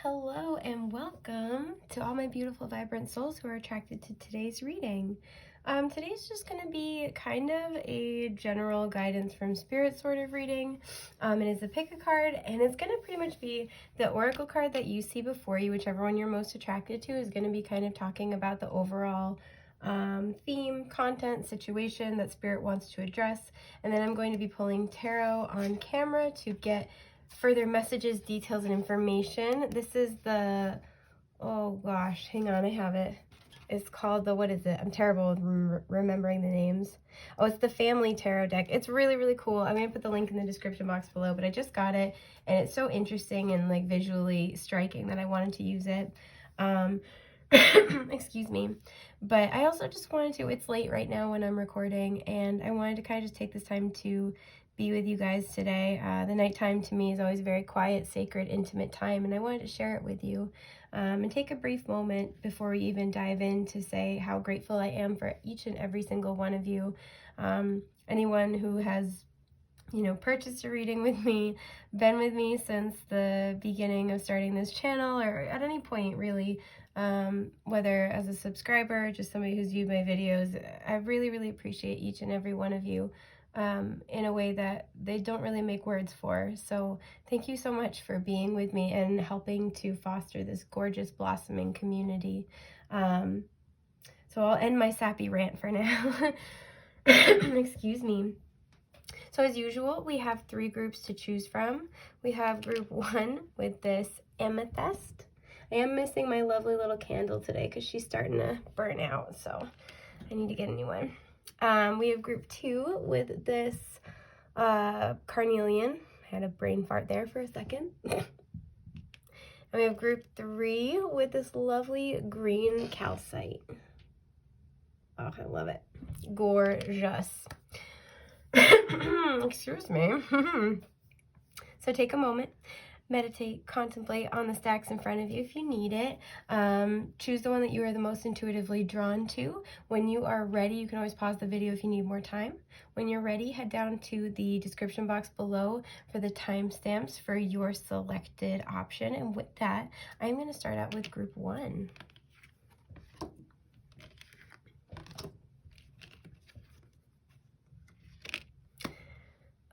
Hello and welcome to all my beautiful, vibrant souls who are attracted to today's reading. Today's just going to be kind of a general guidance from spirit sort of reading. It is a pick a card, and it's going to pretty much be the oracle card that you see before you, whichever one you're most attracted to, is going to be kind of talking about the overall theme, content, situation that spirit wants to address. And then I'm going to be pulling tarot on camera to get further messages, details, and information. This is the, oh gosh, hang on, I have it. It's called the, what is it? I'm terrible with remembering the names. Oh, it's the Family Tarot deck. It's really, really cool. I'm going to put the link in the description box below, but I just got it, and it's so interesting and like visually striking that I wanted to use it. Excuse me. But I also just wanted to, it's late right now when I'm recording, and I wanted to kind of just take this time to be with you guys today. The nighttime to me is always a very quiet, sacred, intimate time, and I wanted to share it with you and take a brief moment before we even dive in to say how grateful I am for each and every single one of you. Anyone who has, purchased a reading with me, been with me since the beginning of starting this channel, or at any point really, whether as a subscriber or just somebody who's viewed my videos, I really, really appreciate each and every one of you. In a way that they don't really make words for. So thank you so much for being with me and helping to foster this gorgeous blossoming community. So I'll end my sappy rant for now. Excuse me. So as usual, we have 3 groups to choose from. We have group 1 with this amethyst. I am missing my lovely little candle today because she's starting to burn out, so I need to get a new one. We have group 2 with this carnelian. I had a brain fart there for a second. And we have group 3 with this lovely green calcite. Oh, I love it. Gorgeous. Excuse me. So take a moment. Meditate, contemplate on the stacks in front of you if you need it. Choose the one that you are the most intuitively drawn to. When you are ready, you can always pause the video if you need more time. When you're ready, head down to the description box below for the timestamps for your selected option. And with that, I'm going to start out with group 1.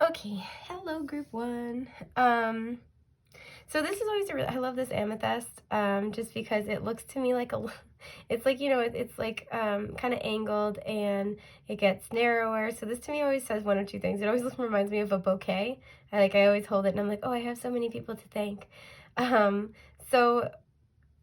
Okay, hello group 1. So this is always I love this amethyst, just because it looks to me like it's like, it's like kind of angled and it gets narrower. So this to me always says one of 2 things. It always reminds me of a bouquet. I always hold it and I'm like, oh, I have so many people to thank. And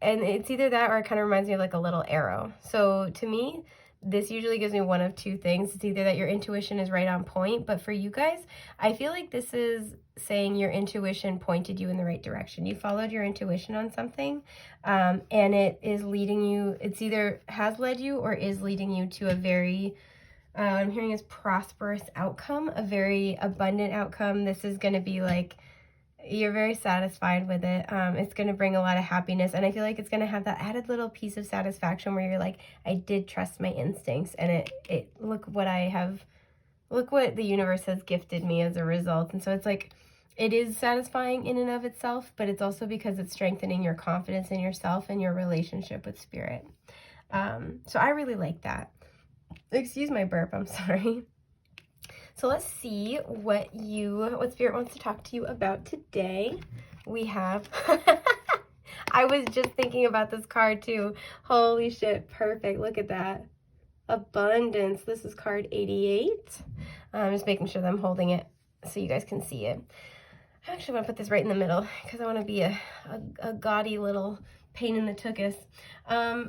it's either that or it kind of reminds me of like a little arrow. So to me, this usually gives me one of 2 things. It's either that your intuition is right on point, but for you guys, I feel like this is saying your intuition pointed you in the right direction. You followed your intuition on something, and it is leading you, it's either has led you or is leading you to a very, I'm hearing is prosperous outcome, a very abundant outcome. This is going to be like, you're very satisfied with it. It's going to bring a lot of happiness, and I feel like it's going to have that added little piece of satisfaction where you're like, I did trust my instincts, and it look what the universe has gifted me as a result. And so it's like, it is satisfying in and of itself, but it's also because it's strengthening your confidence in yourself and your relationship with spirit. So I really like that. Excuse my burp, I'm sorry. So let's see what Spirit wants to talk to you about today. We have, I was just thinking about this card too. Holy shit, perfect. Look at that. Abundance. This is card 88. I'm just making sure that I'm holding it so you guys can see it. I actually want to put this right in the middle because I want to be a gaudy little pain in the tuchus.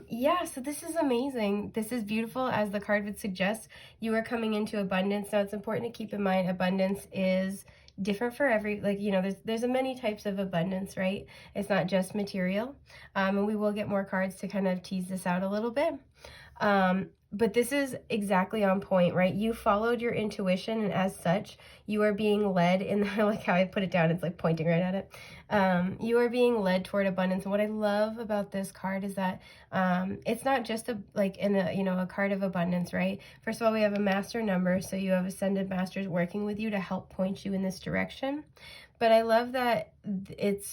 Yeah, so this is amazing. This is beautiful, as the card would suggest. You are coming into abundance. Now, it's important to keep in mind abundance is different for every, there's many types of abundance, right? It's not just material. And we will get more cards to kind of tease this out a little bit. But this is exactly on point, right? You followed your intuition, and as such, you are being led in, I like how I put it down, it's like pointing right at it. You are being led toward abundance. And what I love about this card is that it's not just a card of abundance, right? First of all, we have a master number, so you have ascended masters working with you to help point you in this direction. but I love that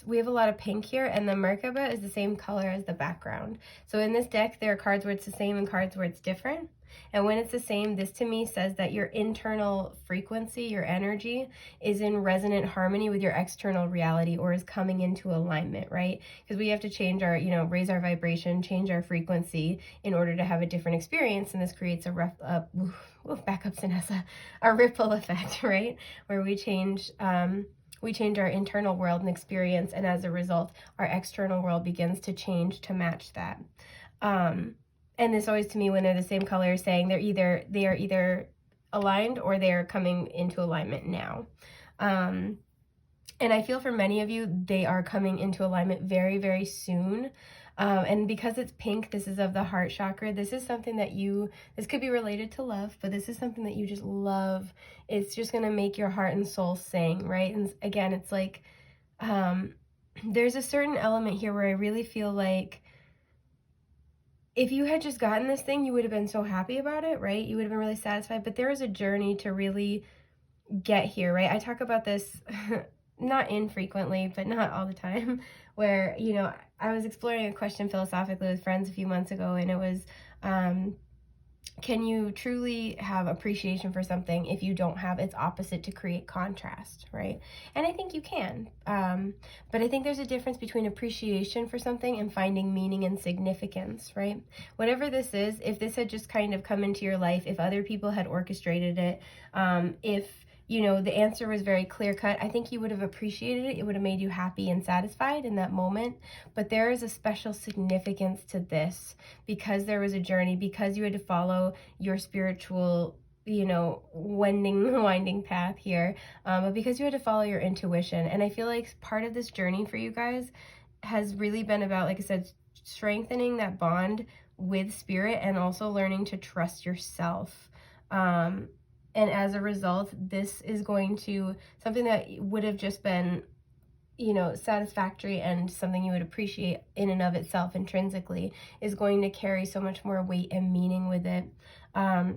we have a lot of pink here, and the Merkaba is the same color as the background. So in this deck, there are cards where it's the same and cards where it's different. And when it's the same, this to me says that your internal frequency, your energy, is in resonant harmony with your external reality, or is coming into alignment, right? Because we have to change our, raise our vibration, change our frequency in order to have a different experience. And this creates a back up, Vanessa, a ripple effect, right? Where we change our internal world and experience, and as a result, our external world begins to change to match that. And this always, to me, when they're the same color, is saying they are either aligned or they are coming into alignment now. And I feel for many of you, they are coming into alignment very, very soon. And because it's pink, this is of the heart chakra. This is something that this could be related to love, but this is something that you just love. It's just going to make your heart and soul sing, right? And again, it's like, there's a certain element here where I really feel like if you had just gotten this thing, you would have been so happy about it, right? You would have been really satisfied, but there is a journey to really get here, right? I talk about this not infrequently, but not all the time, where, I was exploring a question philosophically with friends a few months ago, and it was, can you truly have appreciation for something if you don't have its opposite to create contrast, right? And I think you can, but I think there's a difference between appreciation for something and finding meaning and significance, right? Whatever this is, if this had just kind of come into your life, if other people had orchestrated it, if the answer was very clear-cut, I think you would have appreciated it. It would have made you happy and satisfied in that moment. But there is a special significance to this because there was a journey, because you had to follow your spiritual, winding path here, but because you had to follow your intuition. And I feel like part of this journey for you guys has really been about, like I said, strengthening that bond with spirit and also learning to trust yourself. And as a result, this is going to, something that would have just been, satisfactory and something you would appreciate in and of itself intrinsically, is going to carry so much more weight and meaning with it.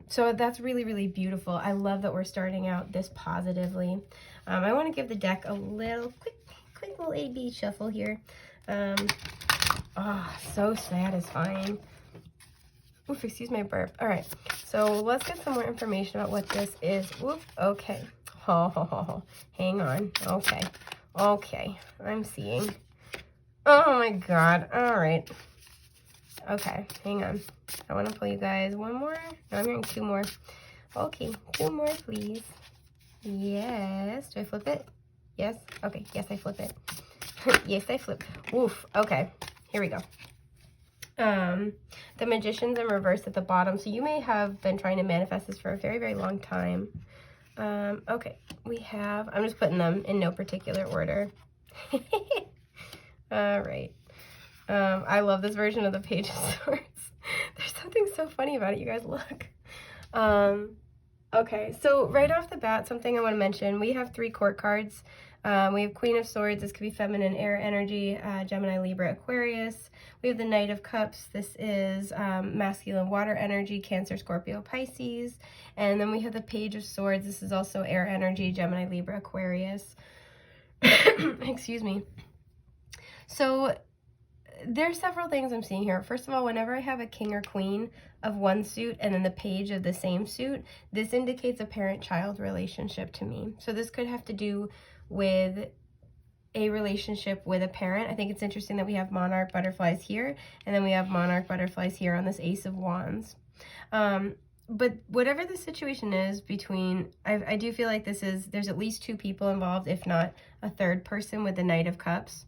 So that's really, really beautiful. I love that we're starting out this positively. I want to give the deck a little quick little A-B shuffle here. So satisfying. Oof, excuse my burp. All right, so let's get some more information about what this is. Whoop, okay. Hang on. Okay, I'm seeing. Oh my God, all right. Okay, hang on. I want to pull you guys one more. No, I'm hearing two more. Okay, two more, please. Yes, do I flip it? Yes, okay, yes, I flip it. Yes, I flip. Oof, okay, here we go. The Magician's in reverse at the bottom. So you may have been trying to manifest this for a very, very long time. Okay, we have, I'm just putting them in no particular order. All right. I love this version of the Page of Swords. There's something so funny about it, you guys, look. Okay, so right off the bat, something I want to mention, we have 3 court cards. We have Queen of Swords. This could be feminine air energy, Gemini, Libra, Aquarius. We have the Knight of Cups. This is masculine water energy, Cancer, Scorpio, Pisces. And then we have the Page of Swords. This is also air energy, Gemini, Libra, Aquarius. Excuse me. So there's several things I'm seeing here. First of all, whenever I have a king or queen of one suit and then the page of the same suit, this indicates a parent-child relationship to me. So this could have to do with a relationship with a parent. I think it's interesting that we have monarch butterflies here, and then we have monarch butterflies here on this Ace of Wands. But whatever the situation is between, I do feel like there's at least 2 people involved, if not a third person with the Knight of Cups.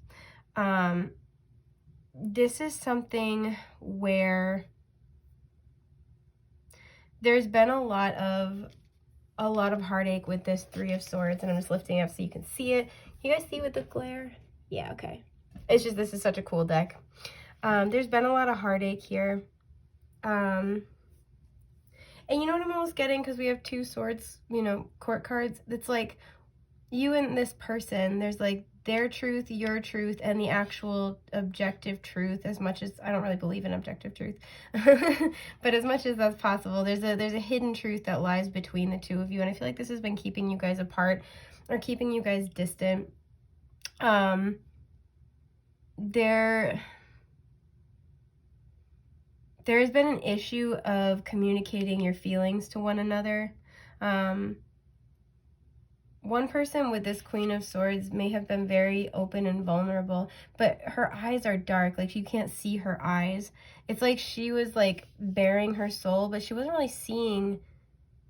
This is something where there's been a lot of heartache with this 3 of Swords, and I'm just lifting up so you can see it. You guys see with the glare? Yeah, okay. It's just, this is such a cool deck. There's been a lot of heartache here. And you know what I'm almost getting, because we have 2 swords, court cards. It's like you and this person, there's like their truth, your truth, and the actual objective truth, as much as I don't really believe in objective truth, but as much as that's possible, there's a hidden truth that lies between the 2 of you. And I feel like this has been keeping you guys apart or keeping you guys distant. Um, there has been an issue of communicating your feelings to one another. One person with this Queen of Swords may have been very open and vulnerable, but her eyes are dark. Like, you can't see her eyes. It's like she was, like, bearing her soul, but she wasn't really seeing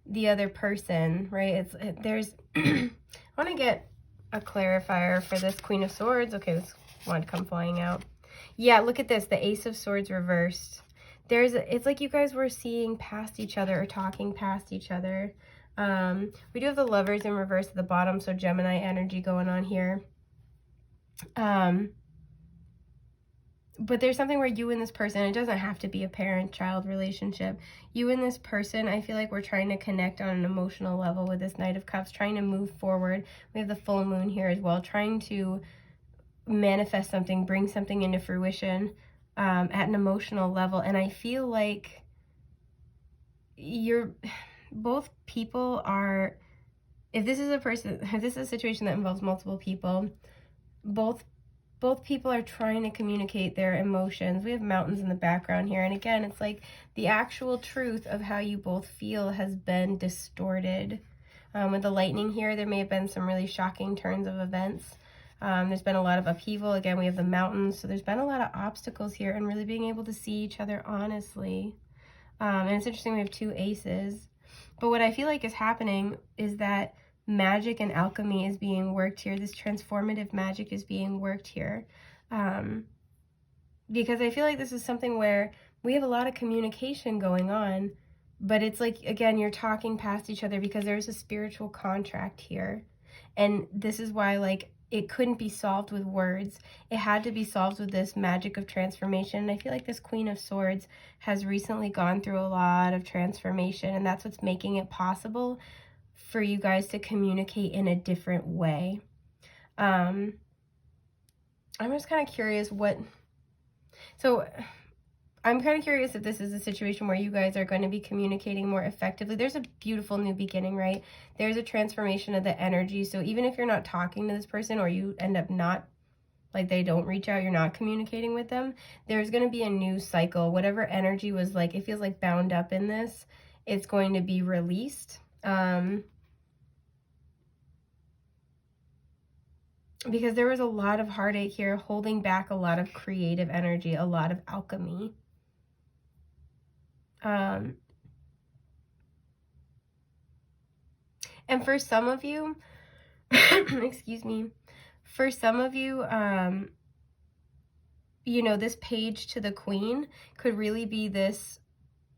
the other person, right? There's, I want to get a clarifier for this Queen of Swords. Okay, this wanted to come flying out. Yeah, look at this, the Ace of Swords reversed. It's like you guys were seeing past each other or talking past each other. We do have the Lovers in reverse at the bottom, so Gemini energy going on here. But there's something where you and this person, it doesn't have to be a parent-child relationship. You and this person, I feel like we're trying to connect on an emotional level with this Knight of Cups, trying to move forward. We have the full moon here as well, trying to manifest something, bring something into fruition at an emotional level. And I feel like both people are, if this is a situation that involves multiple people, both people are trying to communicate their emotions. We have mountains in the background here. And again, it's like the actual truth of how you both feel has been distorted. With the lightning here, there may have been some really shocking turns of events. There's been a lot of upheaval. Again, we have the mountains. So there's been a lot of obstacles here and really being able to see each other honestly. And it's interesting, we have two aces. But what I feel like is happening is that magic and alchemy is being worked here. This transformative magic is being worked here. Because I feel like this is something where we have a lot of communication going on, but it's like, again, you're talking past each other because there's a spiritual contract here. And this is why, like, it couldn't be solved with words. It had to be solved with this magic of transformation. And I feel like this Queen of Swords has recently gone through a lot of transformation, and that's what's making it possible for you guys to communicate in a different way. I'm just kind of curious I'm kind of curious if this is a situation where you guys are going to be communicating more effectively. There's a beautiful new beginning, right? There's a transformation of the energy. So even if you're not talking to this person, or you end up not, like, they don't reach out, you're not communicating with them, there's going to be a new cycle. Whatever energy was, like, it feels like bound up in this, it's going to be released. Because there was a lot of heartache here, holding back a lot of creative energy, a lot of alchemy. And for some of you, excuse me, for some of you, you know, this Page to the Queen could really be this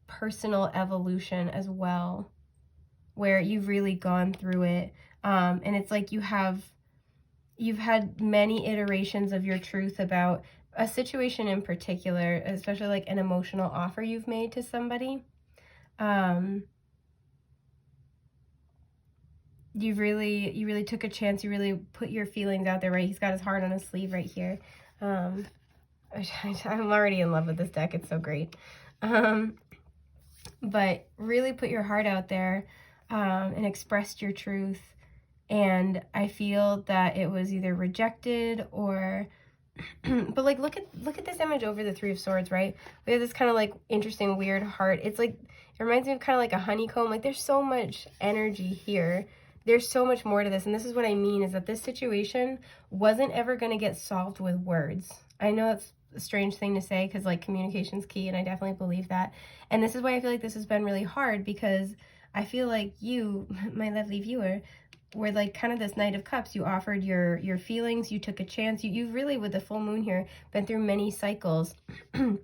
personal evolution as well, where you've really gone through it. And it's like you've had many iterations of your truth about a situation in particular, especially like an emotional offer you've made to somebody. You really took a chance. You really put your feelings out there, right? He's got his heart on his sleeve right here. I'm already in love with this deck. It's so great. But really put your heart out there and expressed your truth. And I feel that it was either rejected or but like look at this image over the Three of Swords, right? We have this kind of like interesting weird heart. It's like, it reminds me of kind of like a honeycomb. Like, there's so much energy here. There's so much more to this. And this is what I mean, is that this situation wasn't ever going to get solved with words. I know that's a strange thing to say because, like, communication's key, and I definitely believe that. And this is why I feel like this has been really hard, because I feel like you, my lovely viewer, were like kind of this Knight of Cups. You offered your feelings, you took a chance. You've really, with the full moon here, been through many cycles in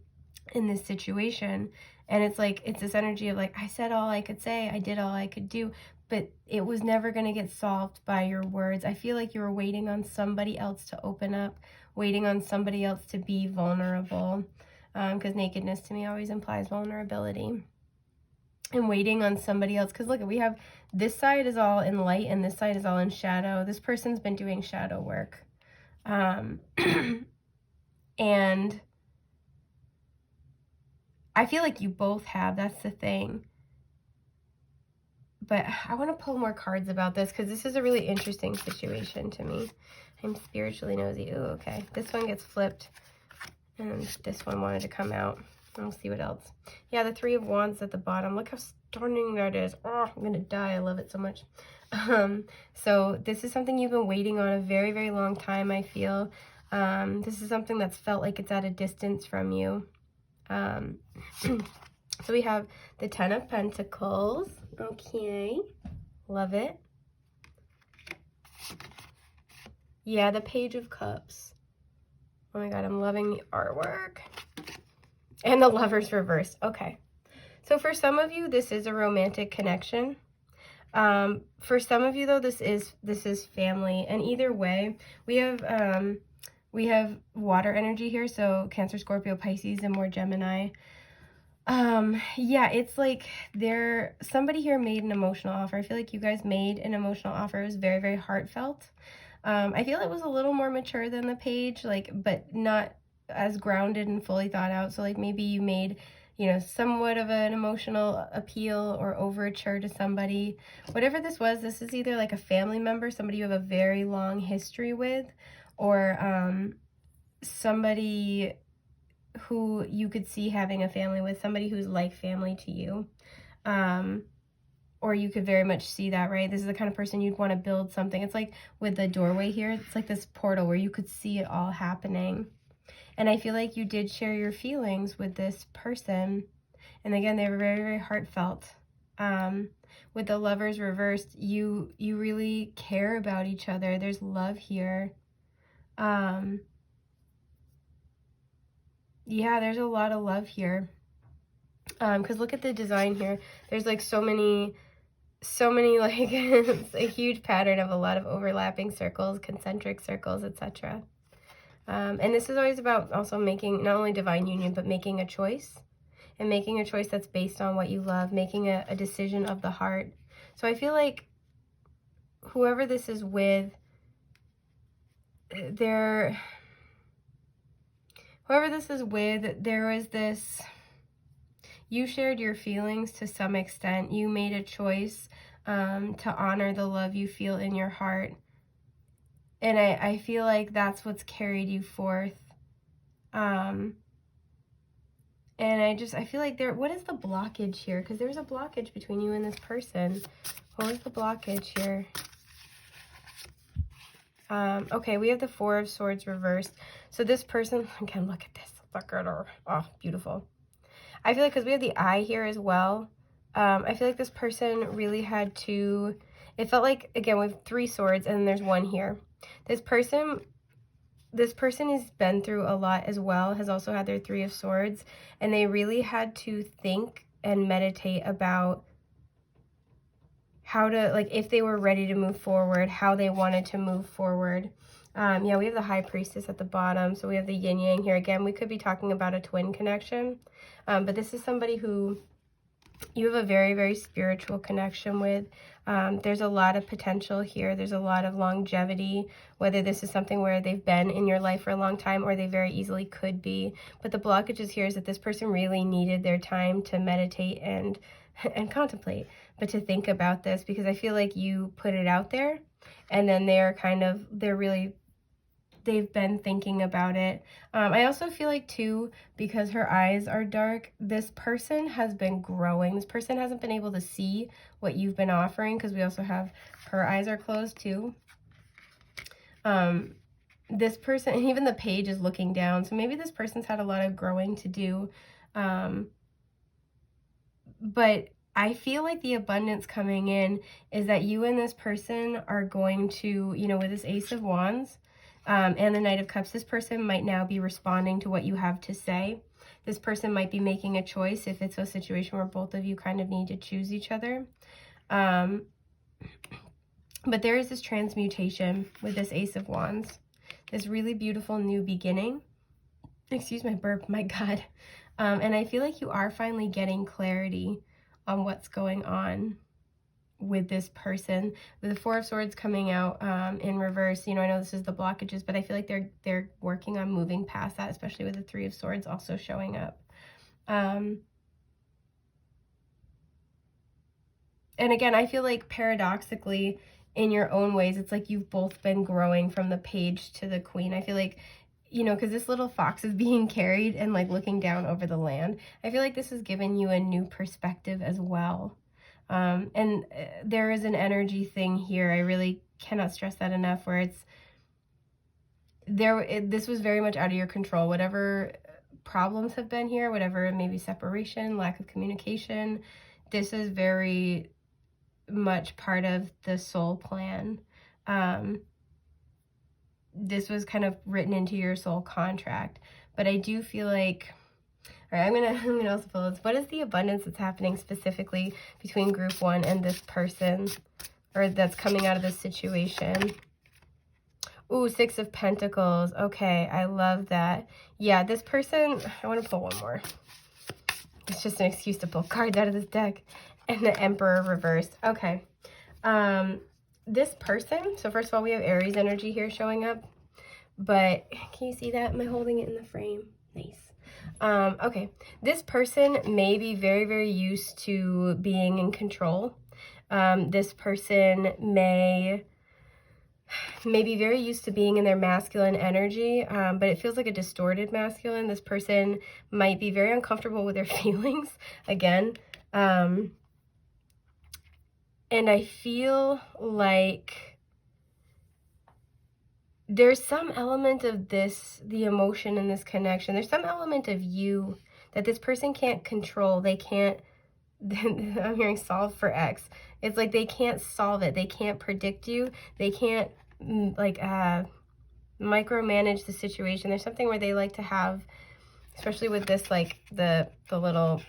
this situation. And it's like, it's this energy of like, I said all I could say, I did all I could do, but it was never going to get solved by your words. I feel like you were waiting on somebody else to open up, waiting on somebody else to be vulnerable, because nakedness to me always implies vulnerability. And waiting on somebody else, because look, we have this side is all in light and this side is all in shadow. This person's been doing shadow work. And I feel like you both have. That's the thing. But I want to pull more cards about this, because this is a really interesting situation to me. I'm spiritually nosy. Ooh, okay. This one gets flipped, and this one wanted to come out. We'll see what else. Yeah, the Three of Wands at the bottom. Look how stunning that is. Oh, I'm gonna die. I love it so much. So this is something you've been waiting on a very, very long time, I feel. This is something that's felt like it's at a distance from you. So we have the Ten of Pentacles. Okay. Love it. Yeah, the Page of Cups. Oh my God, I'm loving the artwork. And the Lovers reversed. Okay. So for some of you, this is a romantic connection. For some of you though, this is family. And either way, we have water energy here, so Cancer, Scorpio, Pisces, and more Gemini. Yeah, it's like somebody here made an emotional offer. I feel like you guys made an emotional offer. It was very, very heartfelt. I feel it was a little more mature than the page, like, but not as grounded and fully thought out. So like maybe you made, you know, somewhat of an emotional appeal or overture to somebody. Whatever this was, this is either like a family member, somebody you have a very long history with, or somebody who you could see having a family with, somebody who's like family to you. Or you could very much see that, right? This is the kind of person you'd want to build something. It's like with the doorway here, it's like this portal where you could see it all happening. And I feel like you did share your feelings with this person. And again, they were very, very heartfelt. With the Lovers reversed, you really care about each other. There's love here. Yeah, there's a lot of love here. Because look at the design here. There's like so many like it's a huge pattern of a lot of overlapping circles, concentric circles, etc. And this is always about also making not only divine union, but making a choice, and making a choice that's based on what you love, making a decision of the heart. So I feel like whoever this is with, there was this, you shared your feelings to some extent. You made a choice to honor the love you feel in your heart. And I feel like that's what's carried you forth. And I feel like what is the blockage here? Because there's a blockage between you and this person. What was the blockage here? Okay, we have the Four of Swords reversed. So this person, again, look at this. Look at her. Oh, beautiful. I feel like because we have the eye here as well, I feel like this person really had to, it felt like, again, we have 3 swords and then there's 1 here. This person has been through a lot as well, has also had their 3 of Swords, and they really had to think and meditate about how to, like, if they were ready to move forward, how they wanted to move forward. Yeah, we have the High Priestess at the bottom, so we have the yin yang here. Again, we could be talking about a twin connection, but this is somebody who you have a very, very spiritual connection with. There's a lot of potential here. There's a lot of longevity, whether this is something where they've been in your life for a long time or they very easily could be. But the blockages here is that this person really needed their time to meditate and contemplate, but to think about this, because I feel like you put it out there and then they've been thinking about it. I also feel like too, because her eyes are dark, this person has been growing. This person hasn't been able to see what you've been offering, because we also have her eyes are closed too. This person, and even the page is looking down. So maybe this person's had a lot of growing to do. But I feel like the abundance coming in is that you and this person are going to, you know, with this Ace of Wands, and the Knight of Cups, this person might now be responding to what you have to say. This person might be making a choice if it's a situation where both of you kind of need to choose each other. But there is this transmutation with this Ace of Wands, this really beautiful new beginning. Excuse my burp, my God. And I feel like you are finally getting clarity on what's going on with this person. With the Four of Swords coming out in reverse, you know, I know this is the blockages, but I feel like they're working on moving past that, especially with the Three of Swords also showing up. And again, I feel like paradoxically, in your own ways, it's like you've both been growing from the page to the queen. I feel like, you know, because this little fox is being carried and like looking down over the land. I feel like this has given you a new perspective as well. And there is an energy thing here. I really cannot stress that enough, where it's this was very much out of your control. Whatever problems have been here, whatever maybe separation, lack of communication, this is very much part of the soul plan. This was kind of written into your soul contract. But I do feel like, all right, I'm gonna also pull this. What is the abundance that's happening specifically between group 1 and this person, or that's coming out of this situation? Ooh, 6 of Pentacles. Okay, I love that. Yeah, this person, I want to pull one more. It's just an excuse to pull cards out of this deck. And the Emperor reversed. Okay. This person, so first of all, we have Aries energy here showing up. But can you see that? Am I holding it in the frame? Nice. Okay. This person may be very, very used to being in control. This person may be very used to being in their masculine energy, but it feels like a distorted masculine. This person might be very uncomfortable with their feelings, again. And I feel like there's some element of this, the emotion in this connection. There's some element of you that this person can't control. They can't, I'm hearing solve for X. It's like they can't solve it. They can't predict you. They can't like micromanage the situation. There's something where they like to have, especially with this, like the little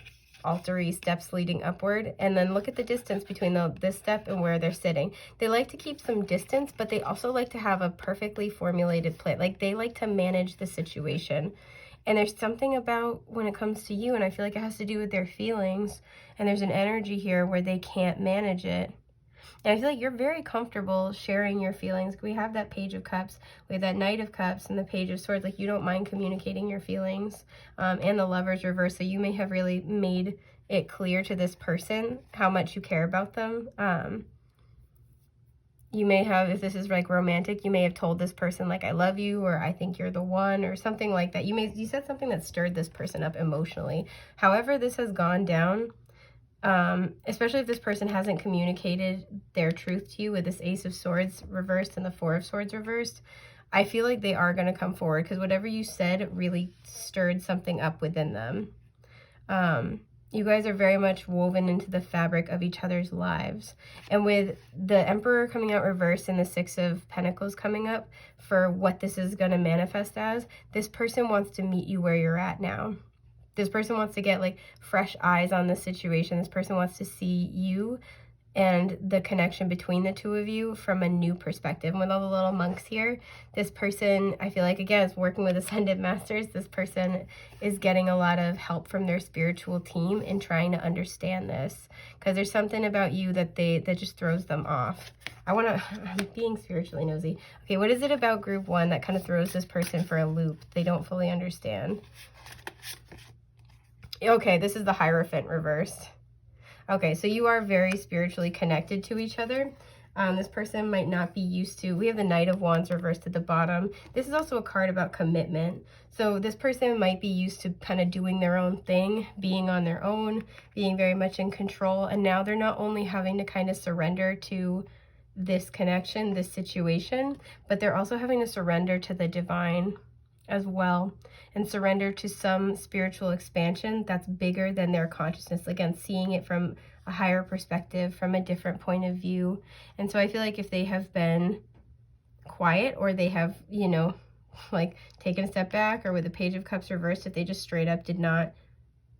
altar-y steps leading upward, and then look at the distance between this step and where they're sitting. They like to keep some distance, but they also like to have a perfectly formulated plan. Like they like to manage the situation. And there's something about when it comes to you, and I feel like it has to do with their feelings, and there's an energy here where they can't manage it. And I feel like you're very comfortable sharing your feelings. We have that Page of Cups, we have that Knight of Cups, and the Page of Swords. Like you don't mind communicating your feelings, and the Lover's reverse. So you may have really made it clear to this person how much you care about them. You may have, if this is like romantic, you may have told this person like, I love you, or I think you're the one, or something like that. You said something that stirred this person up emotionally. However this has gone down, especially if this person hasn't communicated their truth to you with this Ace of Swords reversed and the Four of Swords reversed, I feel like they are going to come forward, because whatever you said really stirred something up within them. You guys are very much woven into the fabric of each other's lives. And with the Emperor coming out reversed and the Six of Pentacles coming up for what this is going to manifest as, this person wants to meet you where you're at now. This person wants to get like fresh eyes on the situation. This person wants to see you and the connection between the two of you from a new perspective. And with all the little monks here, this person, I feel like, again, is working with Ascended Masters. This person is getting a lot of help from their spiritual team in trying to understand this, because there's something about you that just throws them off. I'm being spiritually nosy. Okay, what is it about group 1 that kind of throws this person for a loop? They don't fully understand. Okay, this is the Hierophant reversed. Okay, so you are very spiritually connected to each other. This person might not be used to, we have the Knight of Wands reversed at the bottom. This is also a card about commitment. So this person might be used to kind of doing their own thing, being on their own, being very much in control. And now they're not only having to kind of surrender to this connection, this situation, but they're also having to surrender to the divine as well, and surrender to some spiritual expansion that's bigger than their consciousness. Again, seeing it from a higher perspective, from a different point of view. And so I feel like if they have been quiet, or they have, you know, like taken a step back, or with the Page of Cups reversed, if they just straight up did not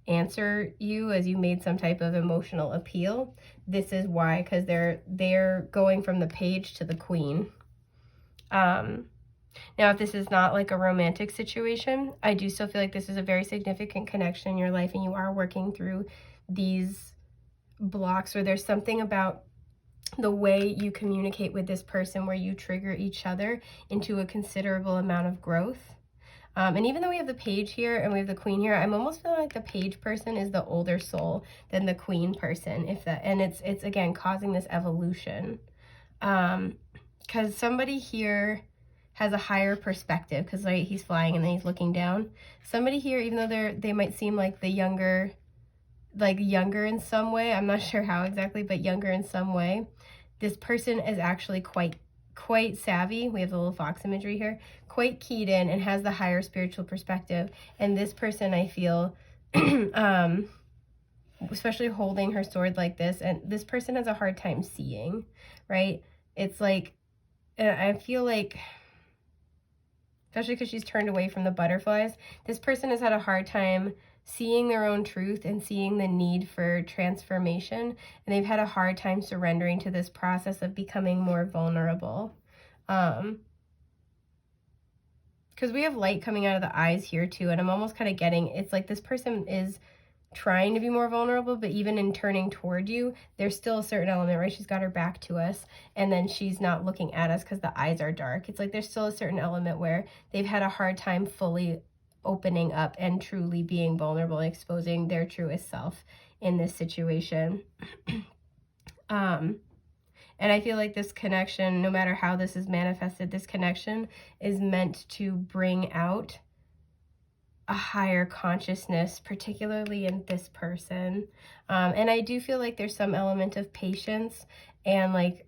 answer you as you made some type of emotional appeal, this is why, because they're going from the Page to the Queen. Now, if this is not like a romantic situation, I do still feel like this is a very significant connection in your life, and you are working through these blocks, where there's something about the way you communicate with this person where you trigger each other into a considerable amount of growth. And even though we have the Page here and we have the Queen here, I'm almost feeling like the Page person is the older soul than the Queen person, and it's again causing this evolution. Because somebody here has a higher perspective, because like he's flying and then he's looking down. Somebody here, even though they might seem like the younger in some way, I'm not sure how exactly, but younger in some way, this person is actually quite savvy. We have the little fox imagery here, quite keyed in and has the higher spiritual perspective. And this person, I feel, especially holding her sword like this, and this person has a hard time seeing, right? It's like, I feel like, especially because she's turned away from the butterflies, this person has had a hard time seeing their own truth and seeing the need for transformation, and they've had a hard time surrendering to this process of becoming more vulnerable. Because we have light coming out of the eyes here too, and I'm almost kind of getting, it's like this person is trying to be more vulnerable, but even in turning toward you, there's still a certain element, right? She's got her back to us, and then she's not looking at us because the eyes are dark. It's like there's still a certain element where they've had a hard time fully opening up and truly being vulnerable and exposing their truest self in this situation. And I feel like this connection, no matter how this is manifested, this connection is meant to bring out a higher consciousness, particularly in this person. And I do feel like there's some element of patience and like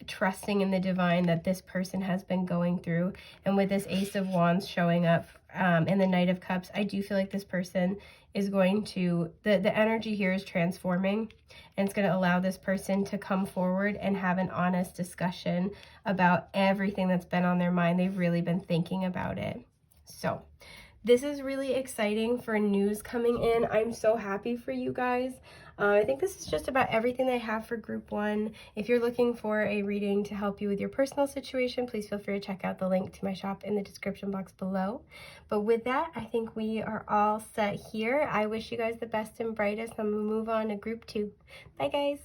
trusting in the divine that this person has been going through. And with this Ace of Wands showing up and the Knight of Cups, I do feel like this person is going to, the energy here is transforming, and it's going to allow this person to come forward and have an honest discussion about everything that's been on their mind. They've really been thinking about it. So this is really exciting for news coming in. I'm so happy for you guys. I think this is just about everything I have for group 1. If you're looking for a reading to help you with your personal situation, please feel free to check out the link to my shop in the description box below. But with that, I think we are all set here. I wish you guys the best and brightest. I'm going to move on to group 2. Bye, guys.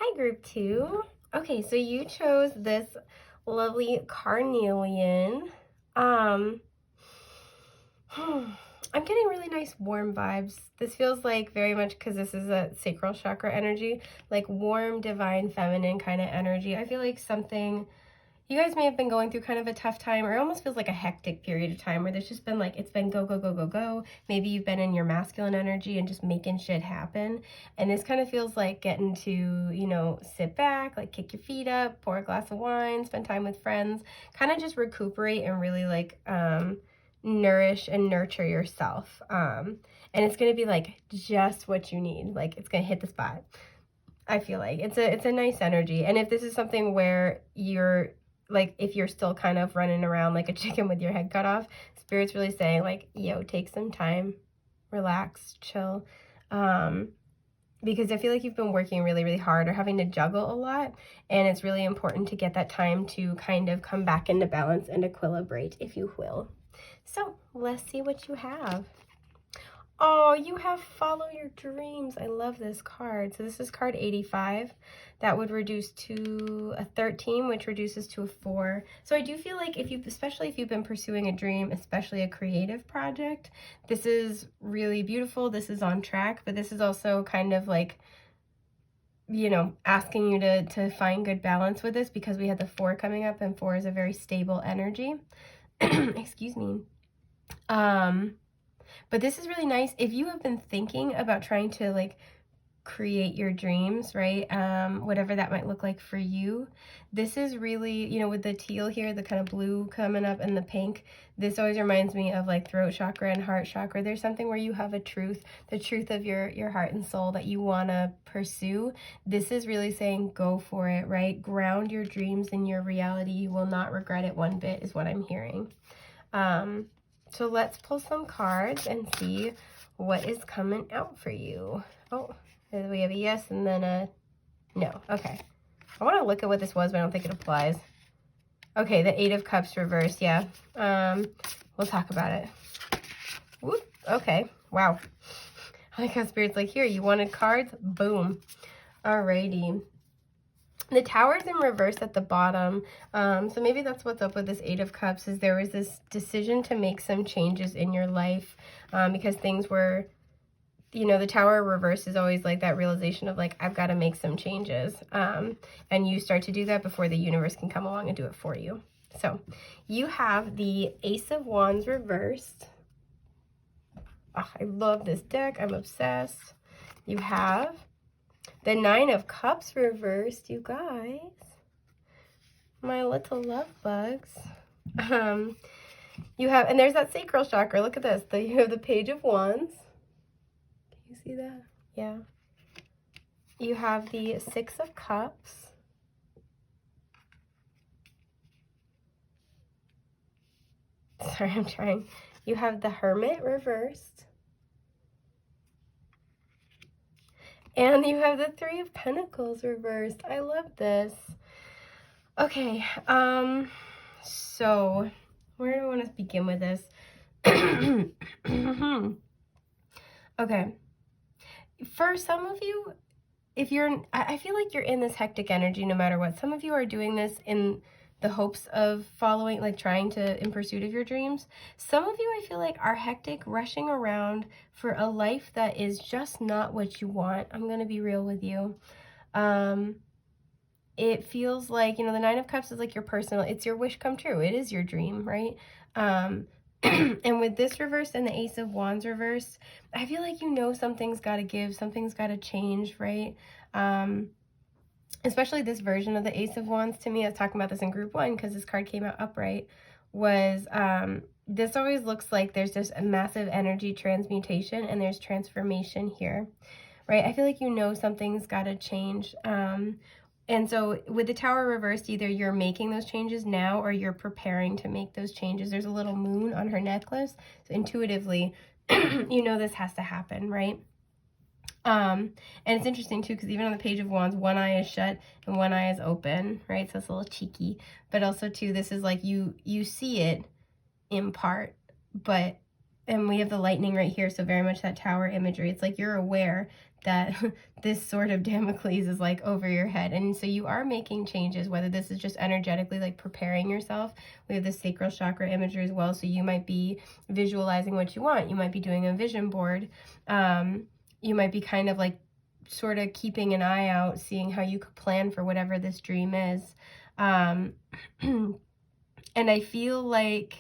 Hi, group 2. Okay, so you chose this lovely carnelian. I'm getting really nice warm vibes. This feels like very much, because this is a sacral chakra energy, like warm, divine, feminine kind of energy. I feel like something, you guys may have been going through kind of a tough time, or it almost feels like a hectic period of time where there's just been like, it's been go, go, go, go, go. Maybe you've been in your masculine energy and just making shit happen. And this kind of feels like getting to, you know, sit back, like kick your feet up, pour a glass of wine, spend time with friends, kind of just recuperate and really like nourish and nurture yourself. And it's going to be like just what you need. Like it's going to hit the spot. I feel like it's a nice energy. And if this is something where you're like, if you're still kind of running around like a chicken with your head cut off, Spirit's really saying like, yo, take some time, relax, chill. Because I feel like you've been working really, really hard or having to juggle a lot. And it's really important to get that time to kind of come back into balance and equilibrate, if you will. So let's see what you have. Oh, you have Follow Your Dreams. I love this card. So this is card 85. That would reduce to a 13, which reduces to a 4. So I do feel like especially if you've been pursuing a dream, especially a creative project, this is really beautiful. This is on track, but this is also kind of like, you know, asking you to find good balance with this, because we had the 4 coming up, and 4 is a very stable energy. Excuse me. But this is really nice. If you have been thinking about trying to like create your dreams, right? Whatever that might look like for you, this is really, you know, with the teal here, the kind of blue coming up, and the pink, this always reminds me of like throat chakra and heart chakra. There's something where you have a truth, the truth of your heart and soul that you want to pursue. This is really saying go for it, right? Ground your dreams in your reality. You will not regret it one bit, is what I'm hearing. So let's pull some cards and see what is coming out for you. Oh, we have a yes and then a no. Okay. I want to look at what this was, but I don't think it applies. Okay, the 8 of Cups reversed, yeah. We'll talk about it. Whoop. Okay. Wow. I like how Spirit's like, here, you wanted cards? Boom. Alrighty. The Tower's in reverse at the bottom. So maybe that's what's up with this Eight of Cups, is there was this decision to make some changes in your life because things were, you know, the Tower reverse is always like that realization of like, I've got to make some changes. And you start to do that before the universe can come along and do it for you. So you have the Ace of Wands reversed. Oh, I love this deck. I'm obsessed. You have the Nine of Cups reversed, you guys. My little love bugs. You have, and there's that sacral chakra. Look at this. You have the Page of Wands. Can you see that? Yeah. You have the Six of Cups. Sorry, I'm trying. You have the Hermit reversed. And you have the Three of Pentacles reversed. I love this. Okay, so where do I want to begin with this? Okay. For some of you, if you're, I feel like you're in this hectic energy no matter what. Some of you are doing this in the hopes of following, like trying to, in pursuit of your dreams. Some of you, I feel like, are hectic, rushing around for a life that is just not what you want. I'm going to be real with you. It feels like, you know, the Nine of Cups is like your personal, it's your wish come true. It is your dream, right? And with this reverse and the Ace of Wands reverse, I feel like, you know, something's got to give, something's got to change, right? Especially this version of the Ace of Wands, to me, I was talking about this in group 1 because this card came out upright, was this always looks like there's just a massive energy transmutation and there's transformation here, right? I feel like, you know, something's got to change. And so with the Tower reversed, either you're making those changes now or you're preparing to make those changes. There's a little moon on her necklace. So intuitively, you know this has to happen, right? And it's interesting too, because even on the Page of Wands, one eye is shut and one eye is open, right? So it's a little cheeky. But also too, this is like you see it in part, but, and we have the lightning right here, so very much that Tower imagery. It's like you're aware that this sword of Damocles is like over your head. And so you are making changes, whether this is just energetically like preparing yourself. We have the sacral chakra imagery as well. So you might be visualizing what you want. You might be doing a vision board. You might be kind of like sort of keeping an eye out, seeing how you could plan for whatever this dream is. And I feel like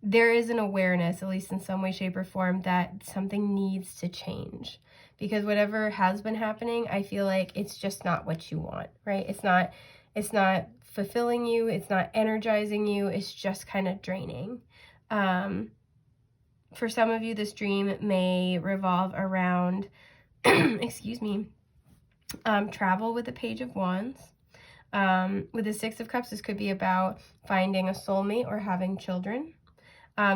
there is an awareness, at least in some way, shape, or form, that something needs to change. Because whatever has been happening, I feel like it's just not what you want, right? It's not fulfilling you. It's not energizing you. It's just kind of draining. For some of you, this dream may revolve around, excuse me, travel with the Page of Wands. With the Six of Cups, this could be about finding a soulmate or having children.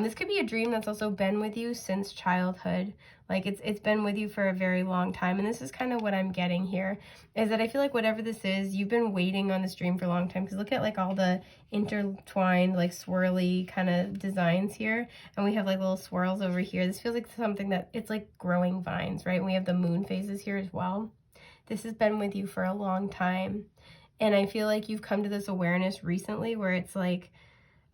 This could be a dream that's also been with you since childhood. Like it's been with you for a very long time. And this is kind of what I'm getting here, is that I feel like whatever this is, you've been waiting on this dream for a long time. Because look at like all the intertwined, like swirly kind of designs here. And we have like little swirls over here. This feels like something that, it's like growing vines, right? And we have the moon phases here as well. This has been with you for a long time. And I feel like you've come to this awareness recently where it's like,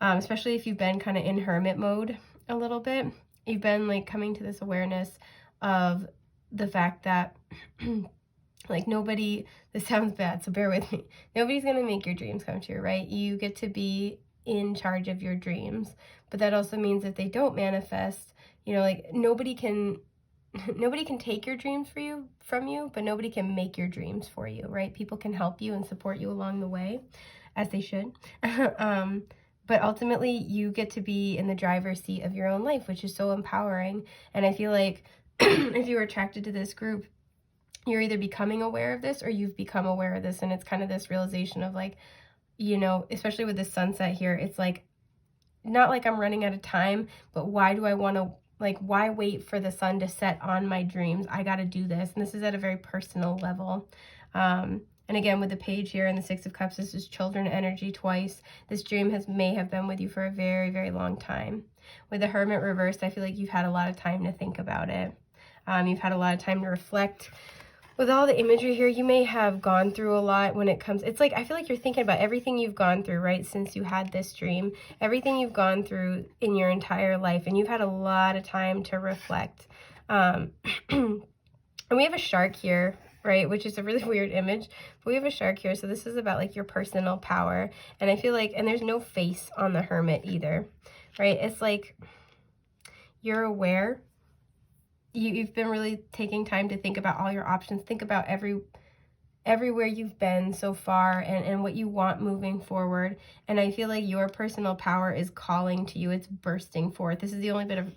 especially if you've been kind of in hermit mode a little bit, you've been like coming to this awareness of the fact that like nobody, this sounds bad, so bear with me, nobody's going to make your dreams come true, right? You get to be in charge of your dreams, but that also means if they don't manifest, you know, like nobody can take your dreams from you, but nobody can make your dreams for you, right? People can help you and support you along the way, as they should. But ultimately, you get to be in the driver's seat of your own life, which is so empowering. And I feel like if you were attracted to this group, you're either becoming aware of this or you've become aware of this. And it's kind of this realization of like, you know, especially with the sunset here, it's like, not like I'm running out of time, but why do I want to, like, why wait for the sun to set on my dreams? I got to do this. And this is at a very personal level. And again, with the page here and the Six of Cups, this is children energy twice. This dream may have been with you for a very, very long time. With the Hermit reversed, I feel like you've had a lot of time to think about it. You've had a lot of time to reflect. With all the imagery here, you may have gone through a lot when it comes, it's like, I feel like you're thinking about everything you've gone through, right, since you had this dream, everything you've gone through in your entire life, and you've had a lot of time to reflect. And we have a shark here, right, which is a really weird image, but we have a shark here, so this is about, like, your personal power, and I feel like, and there's no face on the Hermit either, right, it's like, you're aware. You've been really taking time to think about all your options, think about everywhere you've been so far and what you want moving forward. And I feel like your personal power is calling to you. It's bursting forth. This is the only bit of,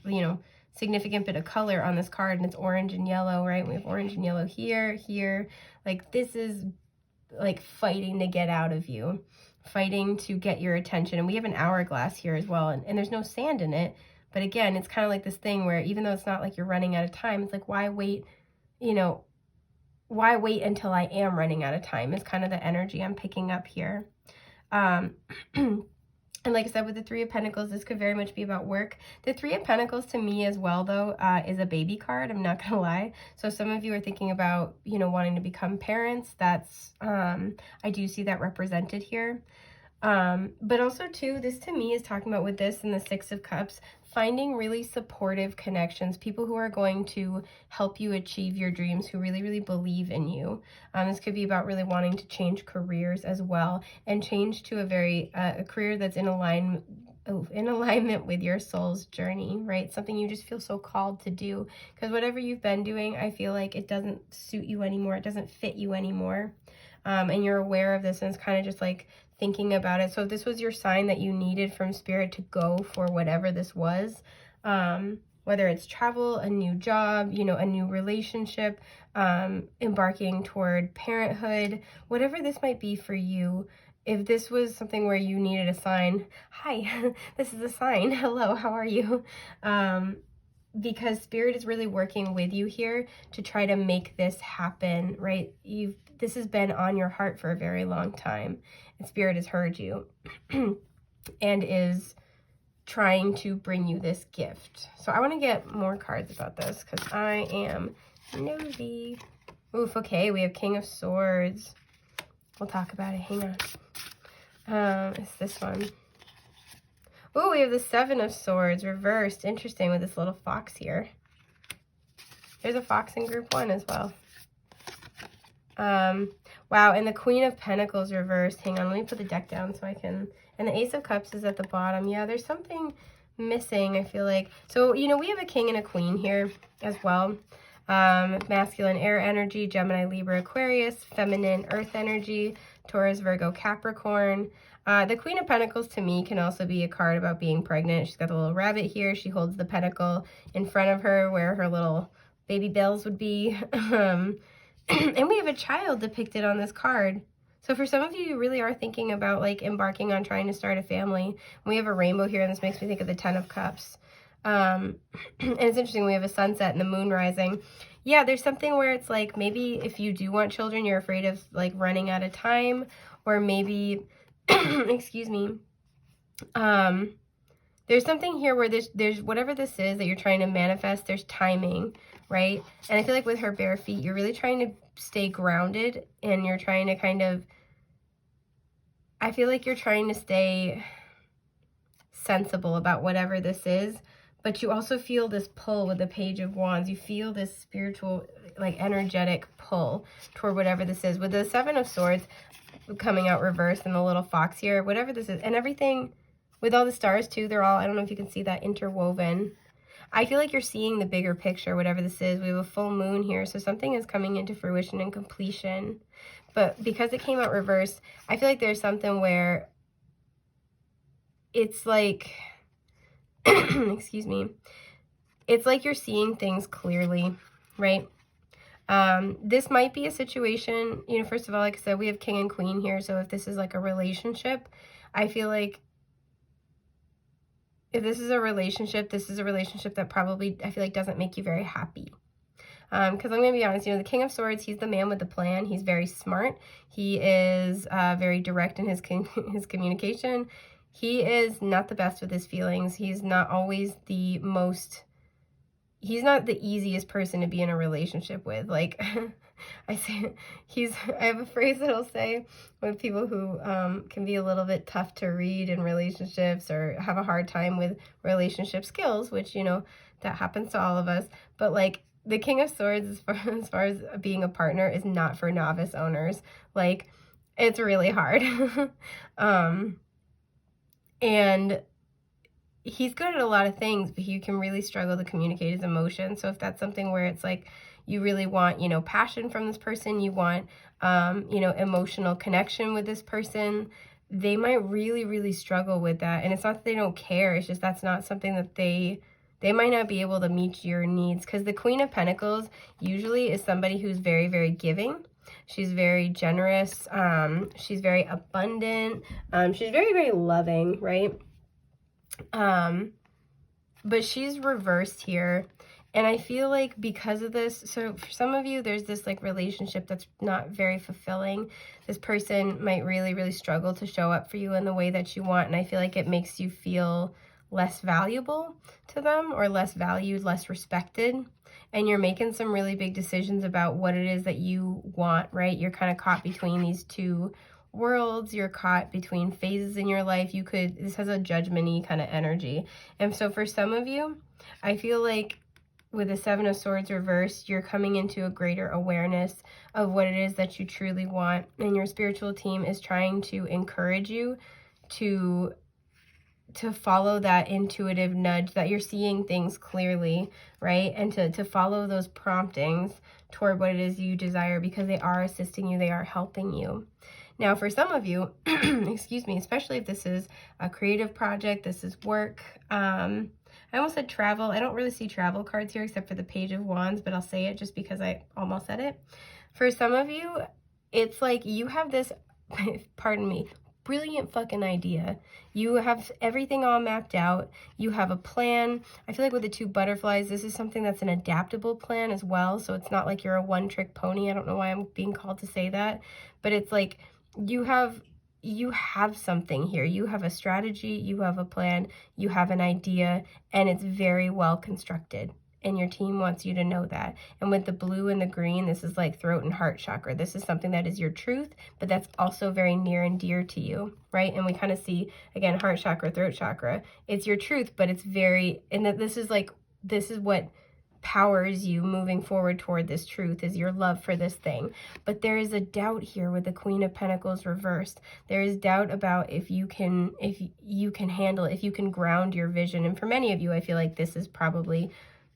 significant bit of color on this card, and it's orange and yellow, right? We have orange and yellow here. Like, this is like fighting to get out of you, fighting to get your attention. And we have an hourglass here as well, and there's no sand in it. But again, it's kind of like this thing where even though it's not like you're running out of time, it's like, why wait, why wait until I am running out of time is kind of the energy I'm picking up here. And like I said, with the Three of Pentacles, this could very much be about work. The Three of Pentacles to me as well, though, is a baby card. I'm not going to lie. So some of you are thinking about, wanting to become parents. That's, I do see that represented here. But also too, this to me is talking about with this and the Six of Cups, finding really supportive connections, people who are going to help you achieve your dreams, who really, really believe in you. This could be about really wanting to change careers as well, and change to a career that's in alignment with your soul's journey, right? Something you just feel so called to do, because whatever you've been doing, I feel like it doesn't suit you anymore. It doesn't fit you anymore. And you're aware of this, and it's kind of just like thinking about it. So if this was your sign that you needed from Spirit to go for whatever this was, whether it's travel, a new job, a new relationship, embarking toward parenthood, whatever this might be for you, if this was something where you needed a sign, hi, this is a sign, hello, how are you? Because Spirit is really working with you here to try to make this happen, right? This has been on your heart for a very long time, and Spirit has heard you and is trying to bring you this gift. So I want to get more cards about this because I am nosy. Oof, okay, we have King of Swords. We'll talk about it, hang on. It's this one. Oh, we have the Seven of Swords reversed. Interesting, with this little fox here. There's a fox in group 1 as well. Wow, and the Queen of Pentacles reversed. Hang on, let me put the deck down so I can... And the Ace of Cups is at the bottom. Yeah, there's something missing, I feel like. So, we have a King and a Queen here as well. Masculine air energy, Gemini, Libra, Aquarius, feminine earth energy, Taurus, Virgo, Capricorn. The Queen of Pentacles to me can also be a card about being pregnant. She's got the little rabbit here. She holds the pentacle in front of her where her little baby bells would be. And we have a child depicted on this card. So for some of you, you really are thinking about like embarking on trying to start a family. We have a rainbow here, and this makes me think of the Ten of Cups. And it's interesting, we have a sunset and the moon rising. Yeah, there's something where it's like maybe if you do want children, you're afraid of like running out of time, or maybe, excuse me, there's something here where there's whatever this is that you're trying to manifest, there's timing, right? And I feel like with her bare feet, you're really trying to stay grounded, and you're trying to kind of, I feel like you're trying to stay sensible about whatever this is, but you also feel this pull with the Page of Wands. You feel this spiritual, like energetic pull toward whatever this is. With the Seven of Swords coming out reversed and the little fox here, whatever this is, and everything with all the stars too, they're all, I don't know if you can see that, interwoven. I feel like you're seeing the bigger picture, whatever this is. We have a full moon here, so something is coming into fruition and completion. But because it came out reversed, I feel like there's something where it's like, excuse me, it's like you're seeing things clearly, right? This might be a situation, first of all, like I said, we have King and Queen here, so if this is like a relationship, I feel like if this is a relationship, this is a relationship that probably, I feel like, doesn't make you very happy. Because I'm going to be honest, the King of Swords, he's the man with the plan. He's very smart. He is very direct in his his communication. He is not the best with his feelings. He's not always the most, he's not the easiest person to be in a relationship with. Like, I have a phrase that I'll say with people who can be a little bit tough to read in relationships or have a hard time with relationship skills, which, that happens to all of us. But like, the King of Swords, as far as being a partner, is not for novice owners. Like, it's really hard. And he's good at a lot of things, but he can really struggle to communicate his emotions. So if that's something where it's like, you really want, passion from this person, you want, emotional connection with this person, they might really, really struggle with that. And it's not that they don't care. It's just that's not something that they might not be able to meet your needs. Because the Queen of Pentacles usually is somebody who's very, very giving. She's very generous. She's very abundant. She's very, very loving, right? But she's reversed here. And I feel like because of this, so for some of you, there's this like relationship that's not very fulfilling. This person might really, really struggle to show up for you in the way that you want. And I feel like it makes you feel less valuable to them, or less valued, less respected. And you're making some really big decisions about what it is that you want, right? You're kind of caught between these two worlds. You're caught between phases in your life. This has a judgment-y kind of energy. And so for some of you, I feel like with the Seven of Swords reversed, you're coming into a greater awareness of what it is that you truly want. And your spiritual team is trying to encourage you to follow that intuitive nudge, that you're seeing things clearly, right? And to follow those promptings toward what it is you desire, because they are assisting you, they are helping you. Now, for some of you, excuse me, especially if this is a creative project, this is work. I almost said travel. I don't really see travel cards here except for the Page of Wands, but I'll say it just because I almost said it. For some of you, it's like you have this, pardon me, brilliant fucking idea. You have everything all mapped out. You have a plan. I feel like with the two butterflies, this is something that's an adaptable plan as well. So it's not like you're a one-trick pony. I don't know why I'm being called to say that, but it's like you have something here. You have a strategy, you have a plan, you have an idea, and it's very well constructed. And your team wants you to know that. And with the blue and the green, this is like throat and heart chakra. This is something that is your truth, but that's also very near and dear to you, right? And we kind of see, again, heart chakra, throat chakra. It's your truth, but it's very, and that this is what powers you moving forward toward this truth, is your love for this thing. But there is a doubt here with the Queen of Pentacles reversed. There is doubt about if you can handle it, if you can ground your vision. And for many of you, I feel like this is probably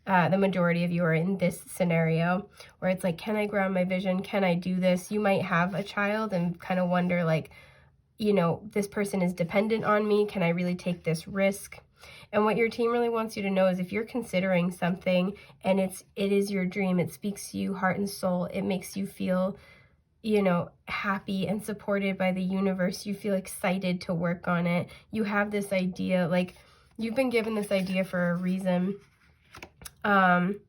the majority of you are in this scenario where it's like, can I ground my vision? Can I do this? You might have a child and kind of wonder like, this person is dependent on me. Can I really take this risk? And what your team really wants you to know is if you're considering something and it is your dream, it speaks to you heart and soul, it makes you feel, happy and supported by the universe, you feel excited to work on it, you have this idea, like you've been given this idea for a reason. And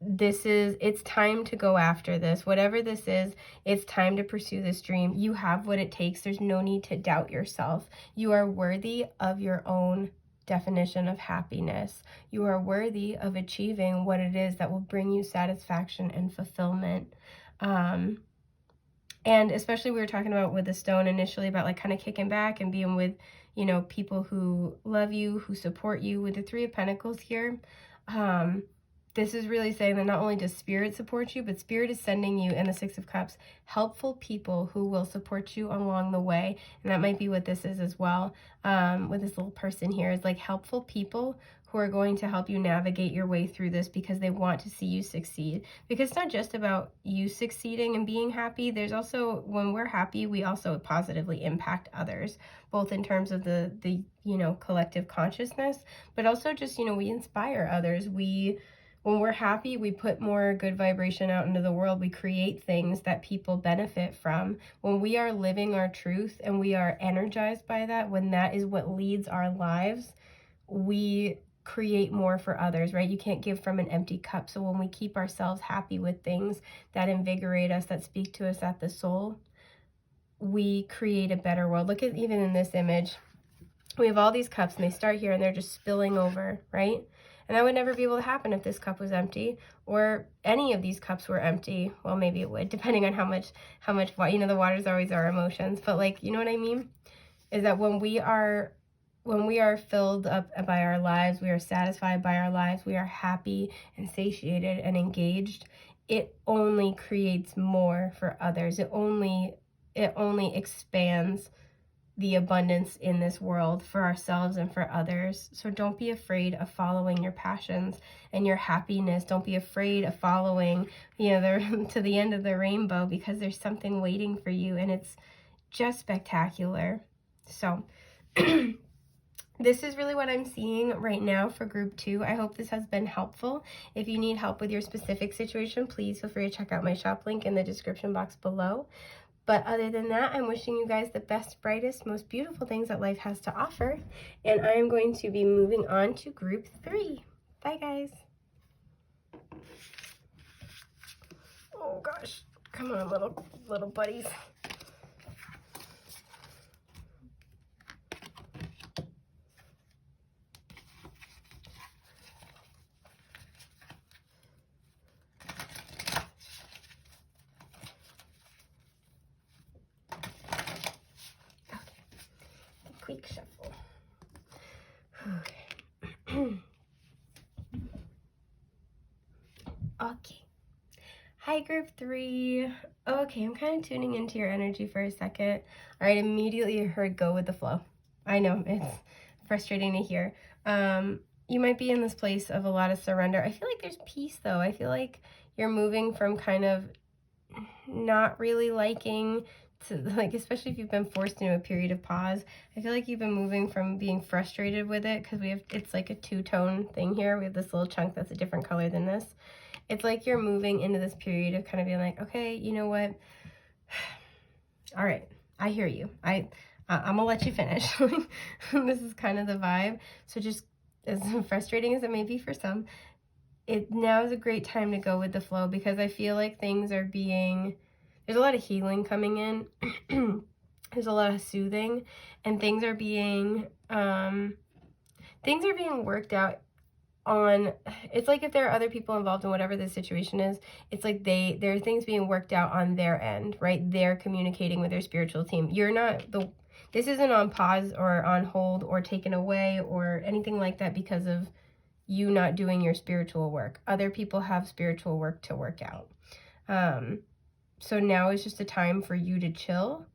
it's time to go after this. Whatever this is, it's time to pursue this dream. You have what it takes. There's no need to doubt yourself. You are worthy of your own definition of happiness. You are worthy of achieving what it is that will bring you satisfaction and fulfillment. And especially we were talking about with the stone initially about like kind of kicking back and being with, people who love you, who support you. With the Three of Pentacles here, this is really saying that not only does Spirit support you, but Spirit is sending you, in the Six of Cups, helpful people who will support you along the way. And that might be what this is as well, with this little person here, is like helpful people who are going to help you navigate your way through this because they want to see you succeed. Because it's not just about you succeeding and being happy. There's also, when we're happy, we also positively impact others, both in terms of the collective consciousness, but also just, we inspire others. When we're happy, we put more good vibration out into the world. We create things that people benefit from. When we are living our truth and we are energized by that, when that is what leads our lives, we create more for others, right? You can't give from an empty cup. So when we keep ourselves happy with things that invigorate us, that speak to us at the soul, we create a better world. Look at, even in this image, we have all these cups and they start here and they're just spilling over, right? And that would never be able to happen if this cup was empty, or any of these cups were empty. Well, maybe it would, depending on how much, you know, the water's always our emotions. But like, you know what I mean? Is that when we are filled up by our lives, we are satisfied by our lives, we are happy and satiated and engaged, it only creates more for others. It only expands the abundance in this world for ourselves and for others. So don't be afraid of following your passions and your happiness. Don't be afraid of following, you know, to the end of the rainbow, because there's something waiting for you and it's just spectacular. So this is really what I'm seeing right now for group 2. I hope this has been helpful. If you need help with your specific situation, please feel free to check out my shop link in the description box below. But other than that, I'm wishing you guys the best, brightest, most beautiful things that life has to offer. And I am going to be moving on to group 3. Bye, guys. Oh, gosh. Come on, little buddies. Quick shuffle. Okay. Okay. Hi, group 3. Okay, I'm kind of tuning into your energy for a second. All right, immediately heard go with the flow. I know, it's frustrating to hear. You might be in this place of a lot of surrender. I feel like there's peace, though. I feel like you're moving from kind of not really liking to, like, especially if you've been forced into a period of pause, I feel like you've been moving from being frustrated with it, because it's like a two-tone thing here. We have this little chunk that's a different color than this. It's like you're moving into this period of kind of being like, okay, you know what? All right, I hear you. I'm gonna let you finish. This is kind of the vibe. So just as frustrating as it may be for some, now is a great time to go with the flow, because I feel like things are there's a lot of healing coming in. There's a lot of soothing, and things are being worked out on. It's like if there are other people involved in whatever the situation is, it's like there are things being worked out on their end, right? They're communicating with their spiritual team. This isn't on pause or on hold or taken away or anything like that because of you not doing your spiritual work. Other people have spiritual work to work out. So now is just a time for you to chill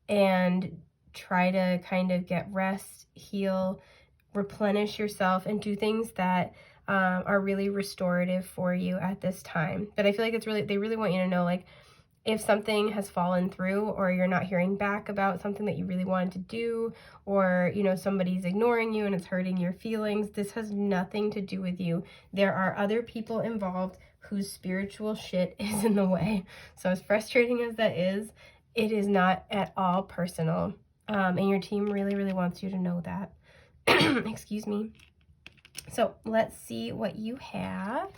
and try to kind of get rest, heal, replenish yourself, and do things that are really restorative for you at this time. But I feel like they really want you to know, like, if something has fallen through, or you're not hearing back about something that you really wanted to do, or, you know, somebody's ignoring you and it's hurting your feelings, this has nothing to do with you. There are other people involved whose spiritual shit is in the way. So as frustrating as that is, it is not at all personal. And your team really, really wants you to know that. Excuse me. So let's see what you have.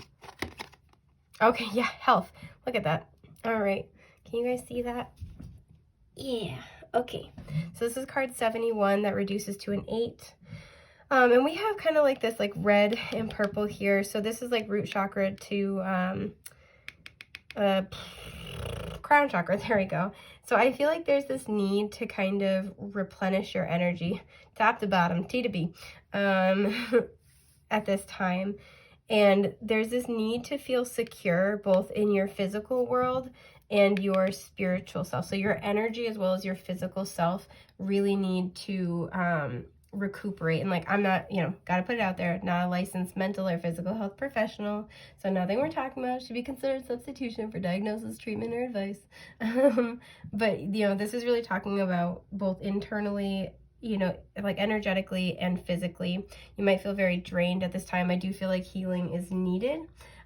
Okay, yeah, health. Look at that. All right. Can you guys see that? Yeah. Okay. So this is card 71 that reduces to an 8. And we have kind of like this like red and purple here. So this is like root chakra to crown chakra. There we go. So I feel like there's this need to kind of replenish your energy, top to bottom, T to B, at this time. And there's this need to feel secure both in your physical world and your spiritual self. So your energy as well as your physical self really need to recuperate. And like, I'm not, you know, gotta put it out there, not a licensed mental or physical health professional, so nothing we're talking about should be considered substitution for diagnosis, treatment, or advice. But you know, this is really talking about both internally, you know, like energetically and physically. You might feel very drained at this time. I do feel like healing is needed,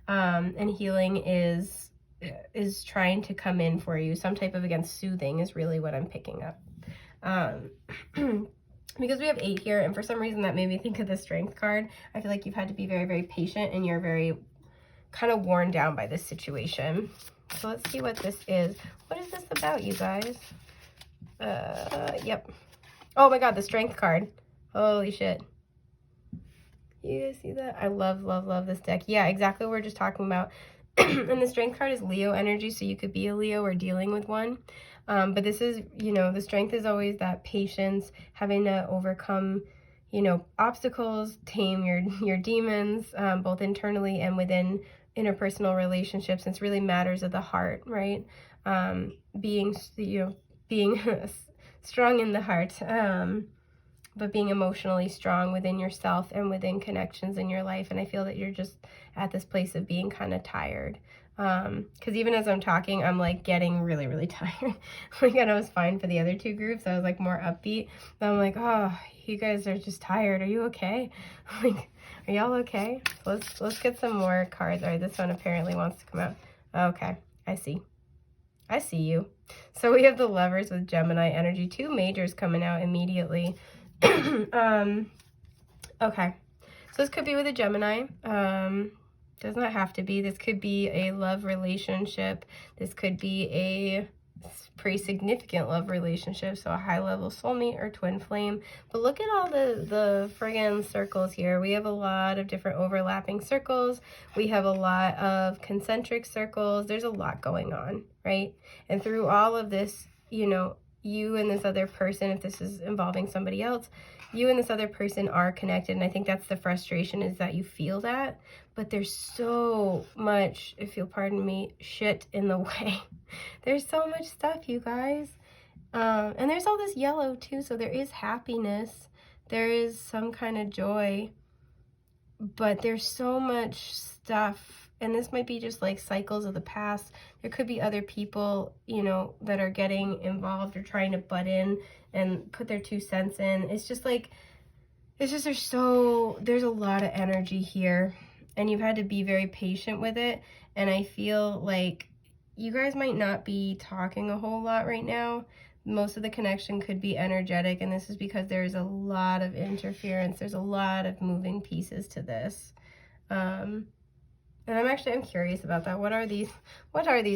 and healing is trying to come in for you. Some type of, again, soothing is really what I'm picking up. because we have 8 here, and for some reason that made me think of the Strength card. I feel like you've had to be very, very patient, and you're very kind of worn down by this situation. So let's see what this is. What is this about, you guys? Yep. Oh my god, the Strength card. Holy shit. You guys see that? I love, love, love this deck. Yeah, exactly what we're just talking about. And the Strength card is Leo energy, so you could be a Leo or dealing with one. But this is, you know, the Strength is always that patience, having to overcome, you know, obstacles, tame your demons, both internally and within interpersonal relationships. It's really matters of the heart, right? Being, you know, being strong in the heart, but being emotionally strong within yourself and within connections in your life. And I feel that you're just at this place of being kind of tired. Because even as I'm talking, I'm like getting really, really tired. Like, I was fine for the other 2 groups. I was like more upbeat. But I'm like, oh, you guys are just tired. Are you okay? Like, are y'all okay? So let's get some more cards. All right, this one apparently wants to come out. Okay, I see. I see you. So we have the Lovers with Gemini energy. 2 majors coming out immediately. Okay. So this could be with a Gemini. Does not have to be. This could be a love relationship. This could be a pretty significant love relationship, so a high-level soulmate or twin flame. But look at all the friggin' circles here. We have a lot of different overlapping circles. We have a lot of concentric circles. There's a lot going on, right? And through all of this, you know, you and this other person, if this is involving somebody else, you and this other person are connected. And I think that's the frustration, is that you feel that, but there's so much, if you'll pardon me, shit in the way. There's so much stuff, you guys. And there's all this yellow too, so there is happiness. There is some kind of joy, but there's so much stuff. And this might be just like cycles of the past. There could be other people, you know, that are getting involved or trying to butt in and put their 2 cents in. It's just like, it's just, there's a lot of energy here, and you've had to be very patient with it. And I feel like you guys might not be talking a whole lot right now. Most of the connection could be energetic, and this is because there's a lot of interference. There's a lot of moving pieces to this. And I'm curious about that. What are these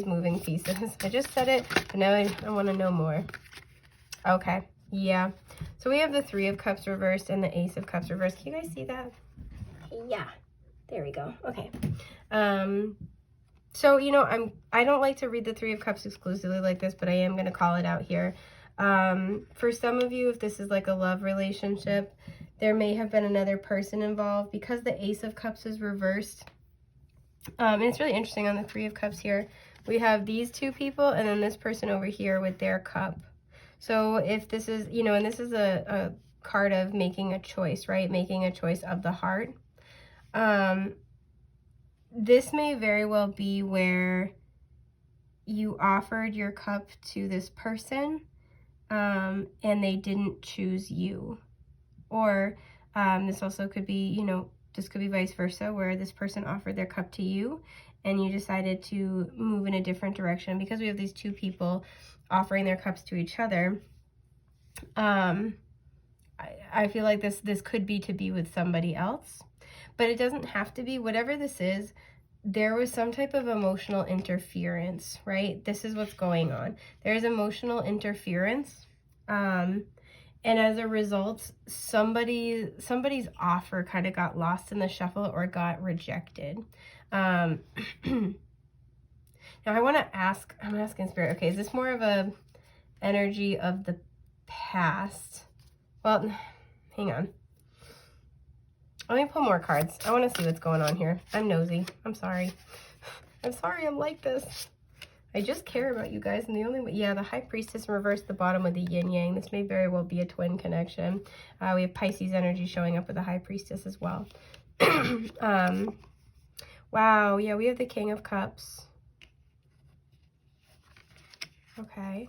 moving pieces? I just said it, but now I want to know more. Okay, yeah. So we have the 3 of Cups reversed and the Ace of Cups reversed. Can you guys see that? Yeah, there we go. Okay. So, you know, I don't like to read the 3 of Cups exclusively like this, but I am going to call it out here. For some of you, if this is like a love relationship, there may have been another person involved, because the Ace of Cups is reversed. And it's really interesting on the 3 of Cups here. We have these 2 people and then this person over here with their cup. So if this is, you know, and this is a card of making a choice, right? Making a choice of the heart. This may very well be where you offered your cup to this person and they didn't choose you. Or this also could be, you know, this could be vice versa, where this person offered their cup to you and you decided to move in a different direction. Because we have these 2 people offering their cups to each other, I feel like this could be to be with somebody else, but it doesn't have to be. Whatever this is, there was some type of emotional interference, right? This is what's going on. There's emotional interference. And as a result, somebody's offer kind of got lost in the shuffle or got rejected. Now I want to ask, I'm asking Spirit, okay, is this more of a energy of the past? Well, hang on. Let me pull more cards. I want to see what's going on here. I'm nosy. I'm sorry. I'm sorry I'm like this. I just care about you guys, and the only way, yeah, the High Priestess in reverse, the bottom with the Yin Yang. This may very well be a twin connection. We have Pisces energy showing up with the High Priestess as well. Wow, yeah, we have the King of Cups. Okay.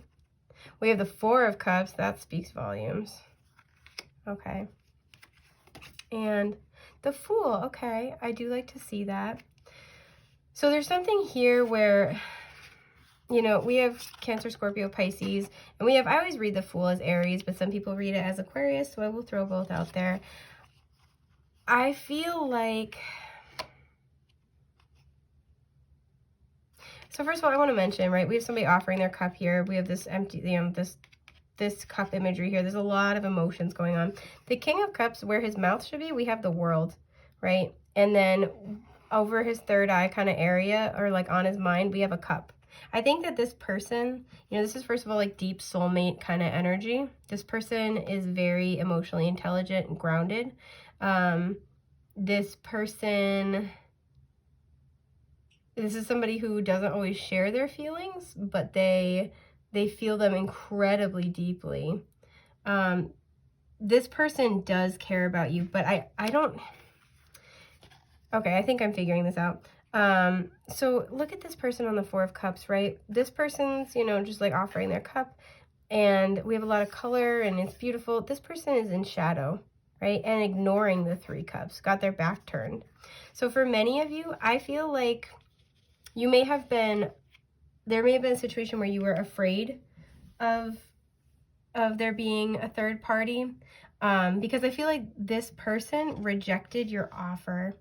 We have the 4 of Cups. That speaks volumes. Okay. And the Fool. Okay, I do like to see that. So there's something here where you know, we have Cancer, Scorpio, Pisces, and we have, I always read the Fool as Aries, but some people read it as Aquarius, so I will throw both out there. I feel like, so first of all, I want to mention, right, we have somebody offering their cup here. We have this empty, you know, this cup imagery here. There's a lot of emotions going on. The King of Cups, where his mouth should be, we have the World, right? And then over his third eye kind of area, or like on his mind, we have a cup. I think that this person, you know, this is first of all like deep soulmate kind of energy. This person is very emotionally intelligent and grounded. This person, this is somebody who doesn't always share their feelings, but they feel them incredibly deeply. This person does care about you, but I don't, okay, I think I'm figuring this out. So look at this person on the Four of Cups, right? This person's, you know, just like offering their cup, and we have a lot of color and it's beautiful. This person is in shadow, right? And ignoring the Three Cups, got their back turned. So for many of you, I feel like you may have been, there may have been a situation where you were afraid of there being a third party, because I feel like this person rejected your offer,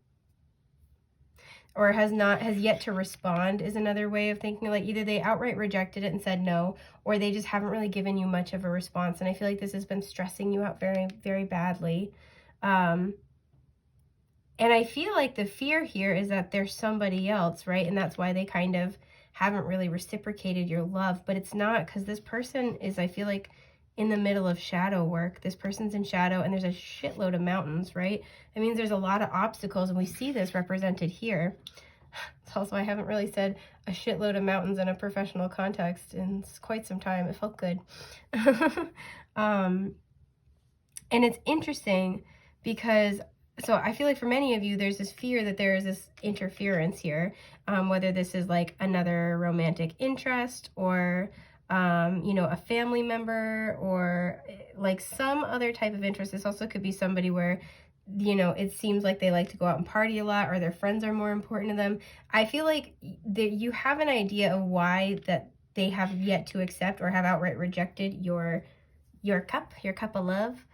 or has yet to respond is another way of thinking. Like either they outright rejected it and said no, or they just haven't really given you much of a response. And I feel like this has been stressing you out very, very badly. And I feel like the fear here is that there's somebody else, right? And that's why they kind of haven't really reciprocated your love. But it's not, because this person is, I feel like, in the middle of shadow work. This person's in shadow, and there's a shitload of mountains, right? It means there's a lot of obstacles, and we see this represented here. It's also, I haven't really said a shitload of mountains in a professional context in quite some time. It felt good. And it's interesting because, so I feel like for many of you, there's this fear that there is this interference here, whether this is like another romantic interest, or you know, a family member, or like some other type of interest. This also could be somebody where, you know, it seems like they like to go out and party a lot, or their friends are more important to them. I feel like you have an idea of why that they have yet to accept or have outright rejected your cup of love.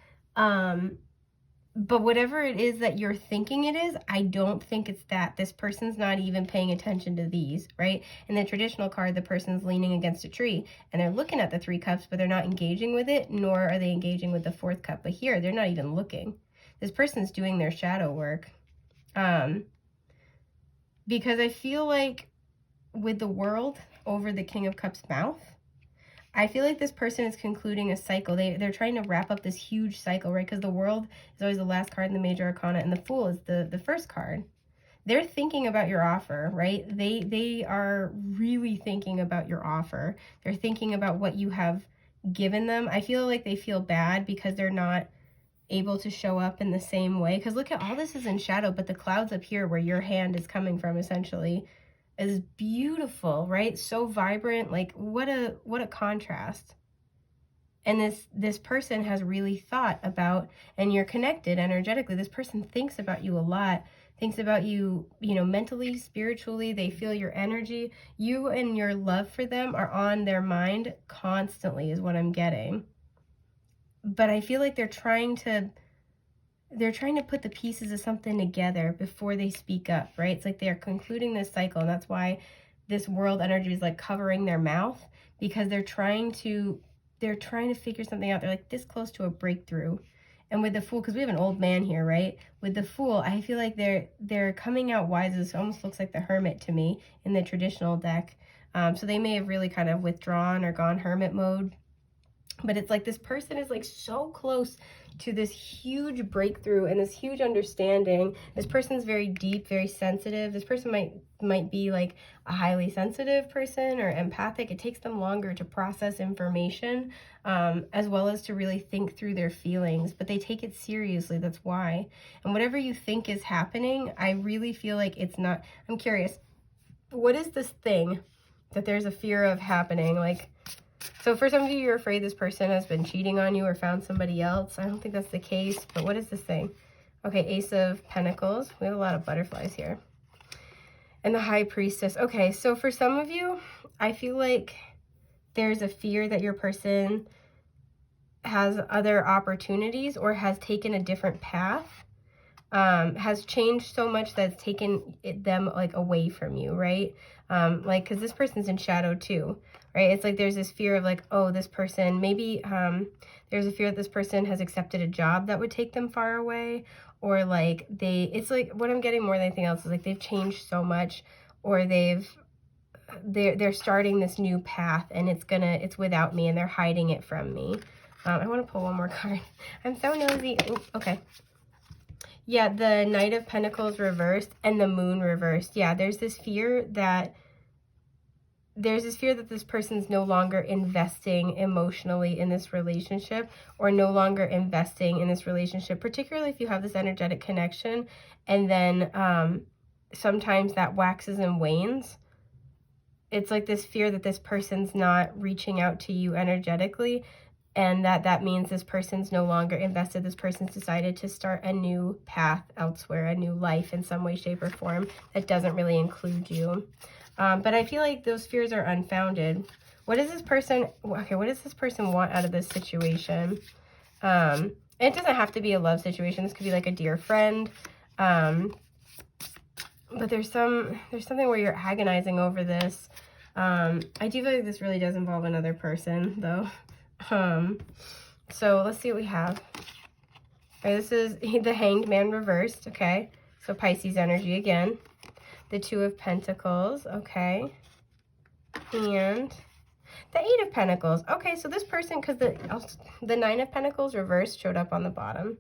But whatever it is that you're thinking it is, I don't think it's that. This person's not even paying attention to these, right? In the traditional card, the person's leaning against a tree, and they're looking at the Three Cups, but they're not engaging with it, nor are they engaging with the Fourth Cup. But here, they're not even looking. This person's doing their shadow work. Because I feel like with the World over the King of Cups mouth, I feel like this person is concluding a cycle. They're trying to wrap up this huge cycle, right? Because the World is always the last card in the major arcana, and the Fool is the first card. They're thinking about your offer, right? They are really thinking about your offer. They're thinking about what you have given them. I feel like they feel bad because they're not able to show up in the same way. Because look at all this is in shadow, but the clouds up here where your hand is coming from essentially is beautiful, right? So vibrant, like what a contrast. And this person has really thought about, and you're connected energetically. This person thinks about you a lot, thinks about you, you know, mentally, spiritually. They feel your energy. You and your love for them are on their mind constantly, is what I'm getting. But I feel like they're trying to put the pieces of something together before they speak up, right? It's like they're concluding this cycle, and that's why this World energy is like covering their mouth, because they're trying to figure something out. They're like this close to a breakthrough. And with the Fool, because we have an old man here, right? With the Fool, I feel like they're coming out wise. This almost looks like the Hermit to me in the traditional deck. So they may have really kind of withdrawn or gone hermit mode. But it's like this person is like so close to this huge breakthrough and this huge understanding. This person's very deep, very sensitive. This person might be like a highly sensitive person or empathic. It takes them longer to process information, as well as to really think through their feelings, but they take it seriously. That's why. And whatever you think is happening, I really feel like it's not. I'm curious, what is this thing that there's a fear of happening? Like, so for some of you, you're afraid this person has been cheating on you or found somebody else. I don't think that's the case, but what is this thing? Okay, Ace of Pentacles. We have a lot of butterflies here. And the High Priestess. Okay, so for some of you, I feel like there's a fear that your person has other opportunities or has taken a different path, has changed so much that it's taken them like away from you, right? Like, because this person's in shadow too, right? It's like there's this fear of like, oh, this person, maybe there's a fear that this person has accepted a job that would take them far away, or like it's like what I'm getting more than anything else is like they've changed so much, or they're starting this new path and it's without me and they're hiding it from me. I want to pull one more card. I'm so nosy. Ooh, okay. Yeah, the Knight of Pentacles reversed and the Moon reversed. Yeah, there's this fear that this person's no longer investing emotionally in this relationship, or no longer investing in this relationship, particularly if you have this energetic connection, and then sometimes that waxes and wanes. It's like this fear that this person's not reaching out to you energetically, and that means this person's no longer invested. This person's decided to start a new path elsewhere, a new life in some way, shape, or form that doesn't really include you. But I feel like those fears are unfounded. What does this person want out of this situation? It doesn't have to be a love situation. This could be like a dear friend. But there's something where you're agonizing over this. I do feel like this really does involve another person, though. So let's see what we have. All right, this is the Hanged Man reversed, okay? So Pisces energy again. The Two of Pentacles, okay? And the Eight of Pentacles. Okay, so this person, because the Nine of Pentacles reversed showed up on the bottom.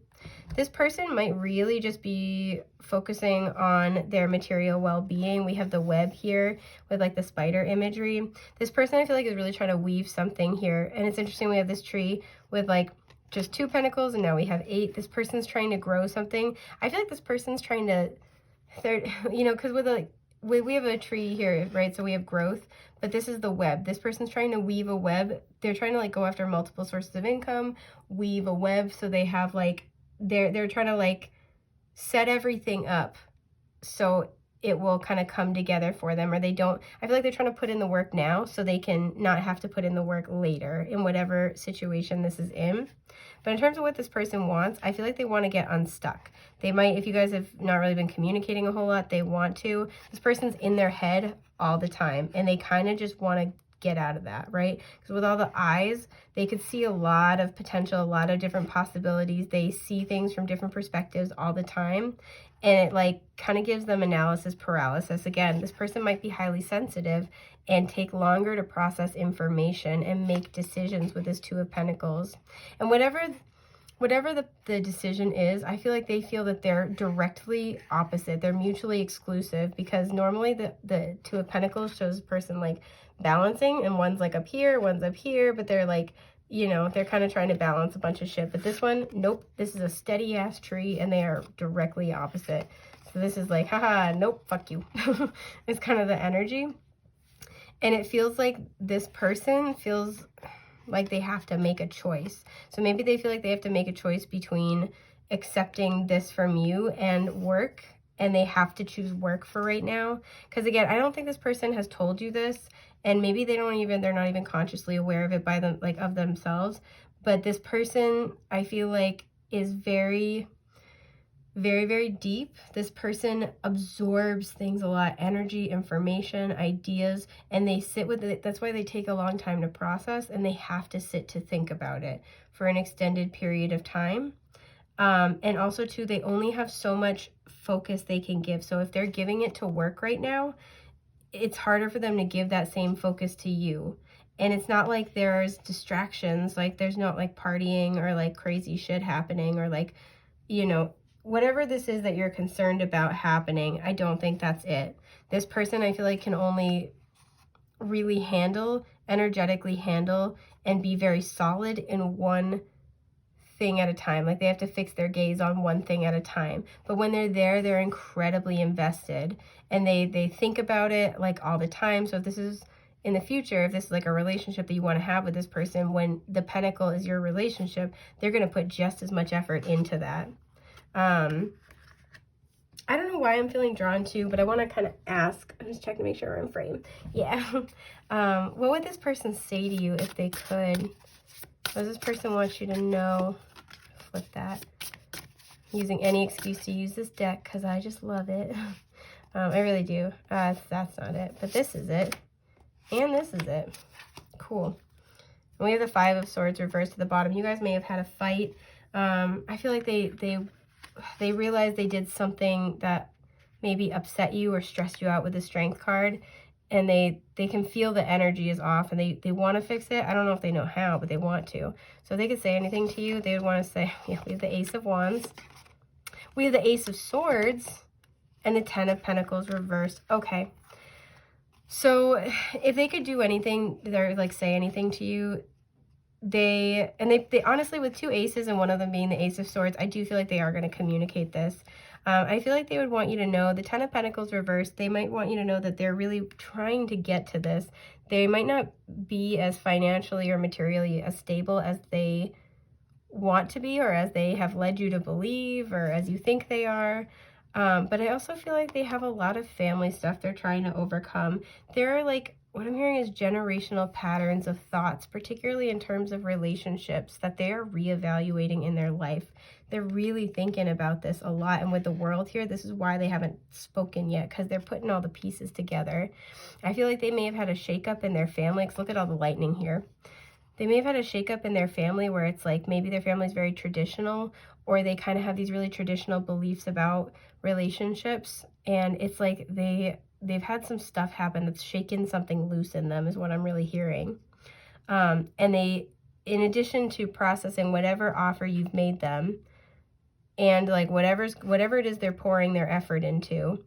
This person might really just be focusing on their material well-being. We have the web here with like the spider imagery. This person I feel like is really trying to weave something here. And it's interesting, we have this tree with like just 2 pentacles and now we have 8. This person's trying to grow something. I feel like this person's trying to, you know, because with like, we have a tree here, right? So we have growth, but this is the web. This person's trying to weave a web. They're trying to like go after multiple sources of income, weave a web. So they have like, they're trying to like set everything up so it will kind of come together for them, or they don't. I feel like they're trying to put in the work now so they can not have to put in the work later in whatever situation this is in. But in terms of what this person wants, I feel like they want to get unstuck. They might, if you guys have not really been communicating a whole lot, they want to. This person's in their head all the time and they kind of just want to get out of that, right? Because with all the eyes, they could see a lot of potential, a lot of different possibilities. They see things from different perspectives all the time. And it like kind of gives them analysis paralysis. Again, this person might be highly sensitive and take longer to process information and make decisions with this Two of Pentacles. And whatever the decision is, I feel like they feel that they're directly opposite. They're mutually exclusive, because normally the Two of Pentacles shows a person like balancing, and one's like up here, one's up here, but they're like, you know, they're kind of trying to balance a bunch of shit. But this one, nope, this is a steady ass tree and they are directly opposite. So this is like, haha, nope, fuck you. It's kind of the energy. And it feels like this person feels like they have to make a choice. So maybe they feel like they have to make a choice between accepting this from you and work, and they have to choose work for right now. Because again, I don't think this person has told you this, and maybe they're not even consciously aware of it by them, like of themselves. But this person, I feel like, is very, very, very deep. This person absorbs things a lot, energy, information, ideas, and they sit with it. That's why they take a long time to process, and they have to sit to think about it for an extended period of time. And also too, they only have so much focus they can give. So if they're giving it to work right now, it's harder for them to give that same focus to you. And it's not like there's distractions, like there's not like partying or like crazy shit happening, or like, you know, whatever this is that you're concerned about happening, I don't think that's it. This person, I feel like, can only really energetically handle and be very solid in one thing at a time. Like they have to fix their gaze on one thing at a time. But when they're there, they're incredibly invested, and they think about it like all the time. So if this is in the future, if this is like a relationship that you want to have with this person, when the pentacle is your relationship, they're going to put just as much effort into that. I don't know why I'm feeling drawn to, but I want to kind of ask. I'm just checking to make sure we're in frame. Yeah. What would this person say to you if they could? What does this person want you to know? Flip that. Using any excuse to use this deck because I just love it. I really do. That's not it, but this is it. And this is it. Cool. And we have the Five of Swords reversed to the bottom. You guys may have had a fight. I feel like they realized they did something that maybe upset you or stressed you out with the Strength card, and they can feel the energy is off, and they want to fix it. I don't know if they know how, but they want to. So if they could say anything to you, they would want to say, yeah, we have the Ace of Wands, we have the Ace of Swords, and the Ten of Pentacles reversed. Okay. So if they could do anything, or like say anything to you, they honestly, with two aces and one of them being the Ace of Swords, I do feel like they are going to communicate this. I feel like they would want you to know the Ten of Pentacles reversed. They might want you to know that they're really trying to get to this. They might not be as financially or materially as stable as they want to be, or as they have led you to believe, or as you think they are. But I also feel like they have a lot of family stuff they're trying to overcome. There are, like, what I'm hearing is generational patterns of thoughts, particularly in terms of relationships, that they are reevaluating in their life. They're really thinking about this a lot. And with the World here, this is why they haven't spoken yet, because they're putting all the pieces together. I feel like they may have had a shakeup in their family. Because look at all the lightning here. They may have had a shakeup in their family where it's like maybe their family is very traditional, or they kind of have these really traditional beliefs about relationships, and it's like they've had some stuff happen that's shaken something loose in them, is what I'm really hearing. And they, in addition to processing whatever offer you've made them, and like whatever it is they're pouring their effort into,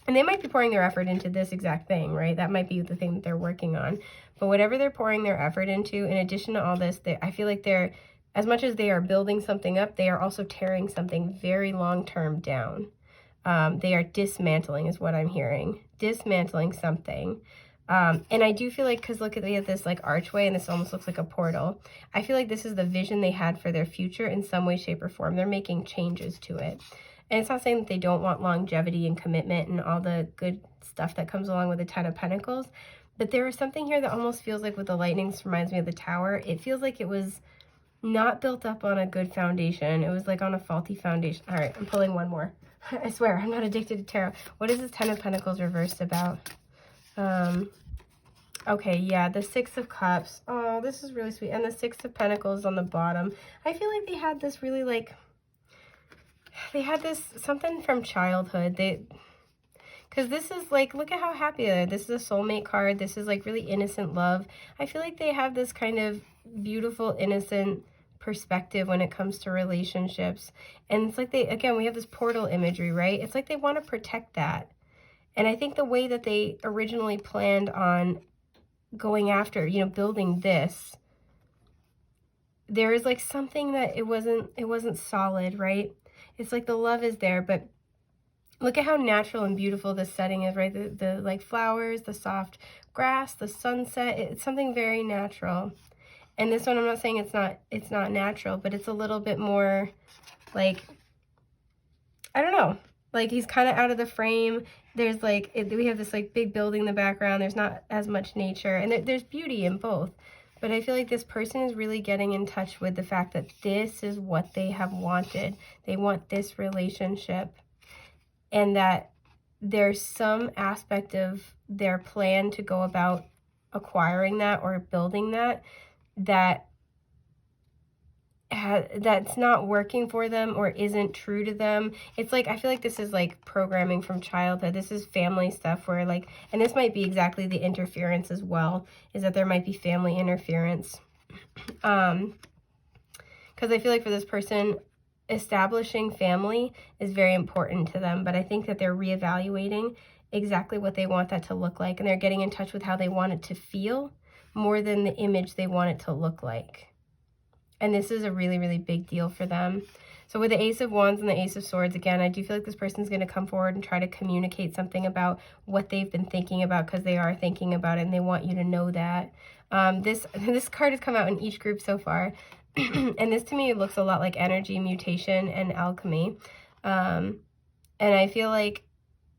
and they might be pouring their effort into this exact thing, right? That might be the thing that they're working on. But whatever they're pouring their effort into, in addition to all this, I feel like they're, as much as they are building something up, they are also tearing something very long-term down. They are dismantling is what I'm hearing. Dismantling something. And I do feel like, because look at, they have this like archway, and this almost looks like a portal. I feel like this is the vision they had for their future in some way, shape, or form. They're making changes to it. And it's not saying that they don't want longevity and commitment and all the good stuff that comes along with the Ten of Pentacles. But there is something here that almost feels like with the lightning, this reminds me of the Tower. It feels like it was not built up on a good foundation. It was like on a faulty foundation. All right, I'm pulling one more. I swear, I'm not addicted to tarot. What is this Ten of Pentacles reversed about? Okay, yeah, the Six of Cups. Oh, this is really sweet. And the Six of Pentacles on the bottom. I feel like they had this really like, they had this something from childhood. Because this is like, look at how happy they are. This is a soulmate card. This is like really innocent love. I feel like they have this kind of beautiful, innocent perspective when it comes to relationships. And it's like they, again, we have this portal imagery, right? It's like they want to protect that. And I think the way that they originally planned on going after, you know, building this, there is like something that it wasn't solid, right? It's like the love is there, but look at how natural and beautiful this setting is, right? The like flowers, the soft grass, the sunset, it's something very natural. And this one, I'm not saying it's not natural, but it's a little bit more like, I don't know, like he's kind of out of the frame. There's like, we have this like big building in the background. There's not as much nature, and there's beauty in both. But I feel like this person is really getting in touch with the fact that this is what they have wanted. They want this relationship. And that there's some aspect of their plan to go about acquiring that or building that's not working for them or isn't true to them. It's like, I feel like this is like programming from childhood. This is family stuff where like, and this might be exactly the interference as well, is that there might be family interference. Because I feel like for this person, establishing family is very important to them, but I think that they're reevaluating exactly what they want that to look like, and they're getting in touch with how they want it to feel more than the image they want it to look like. And this is a really, really big deal for them. So with the Ace of Wands and the Ace of Swords, again, I do feel like this person's going to come forward and try to communicate something about what they've been thinking about, because they are thinking about it and they want you to know that. This card has come out in each group so far. And this to me looks a lot like energy mutation and alchemy. And I feel like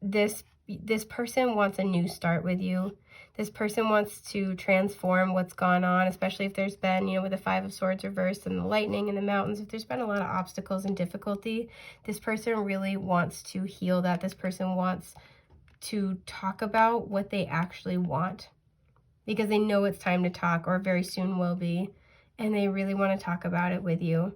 this person wants a new start with you. This person wants to transform what's gone on, especially if there's been, with the Five of Swords reversed and the lightning and the mountains, if there's been a lot of obstacles and difficulty, this person really wants to heal that. This person wants to talk about what they actually want because they know it's time to talk, or very soon will be, and they really want to talk about it with you.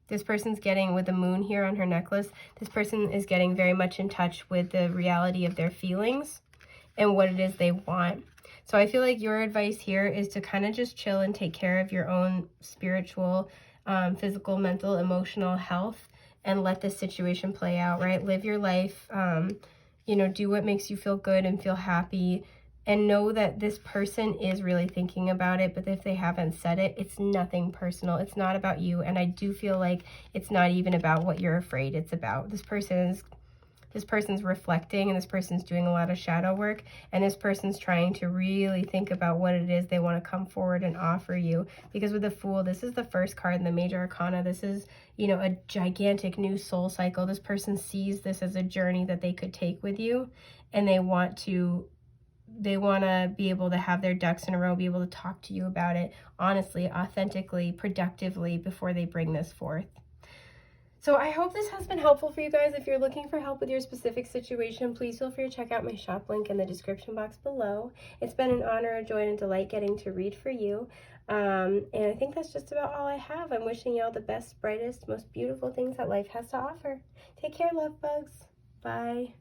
This person's getting, with the moon here on her necklace, this person is getting very much in touch with the reality of their feelings and what it is they want. So I feel like your advice here is to kind of just chill and take care of your own spiritual, physical, mental, emotional health and let this situation play out, right? Live your life, do what makes you feel good and feel happy, and know that this person is really thinking about it, but if they haven't said it, it's nothing personal. It's not about you, and I do feel like it's not even about what you're afraid it's about. This person's reflecting, and this person's doing a lot of shadow work, and this person's trying to really think about what it is they want to come forward and offer you. Because with the Fool, this is the first card in the Major Arcana. This is, a gigantic new soul cycle. This person sees this as a journey that they could take with you, and they want to be able to have their ducks in a row, be able to talk to you about it honestly, authentically, productively before they bring this forth. So I hope this has been helpful for you guys. If you're looking for help with your specific situation, please feel free to check out my shop link in the description box below. It's been an honor, a joy, and a delight getting to read for you. And I think that's just about all I have. I'm wishing you all the best, brightest, most beautiful things that life has to offer. Take care, love bugs. Bye.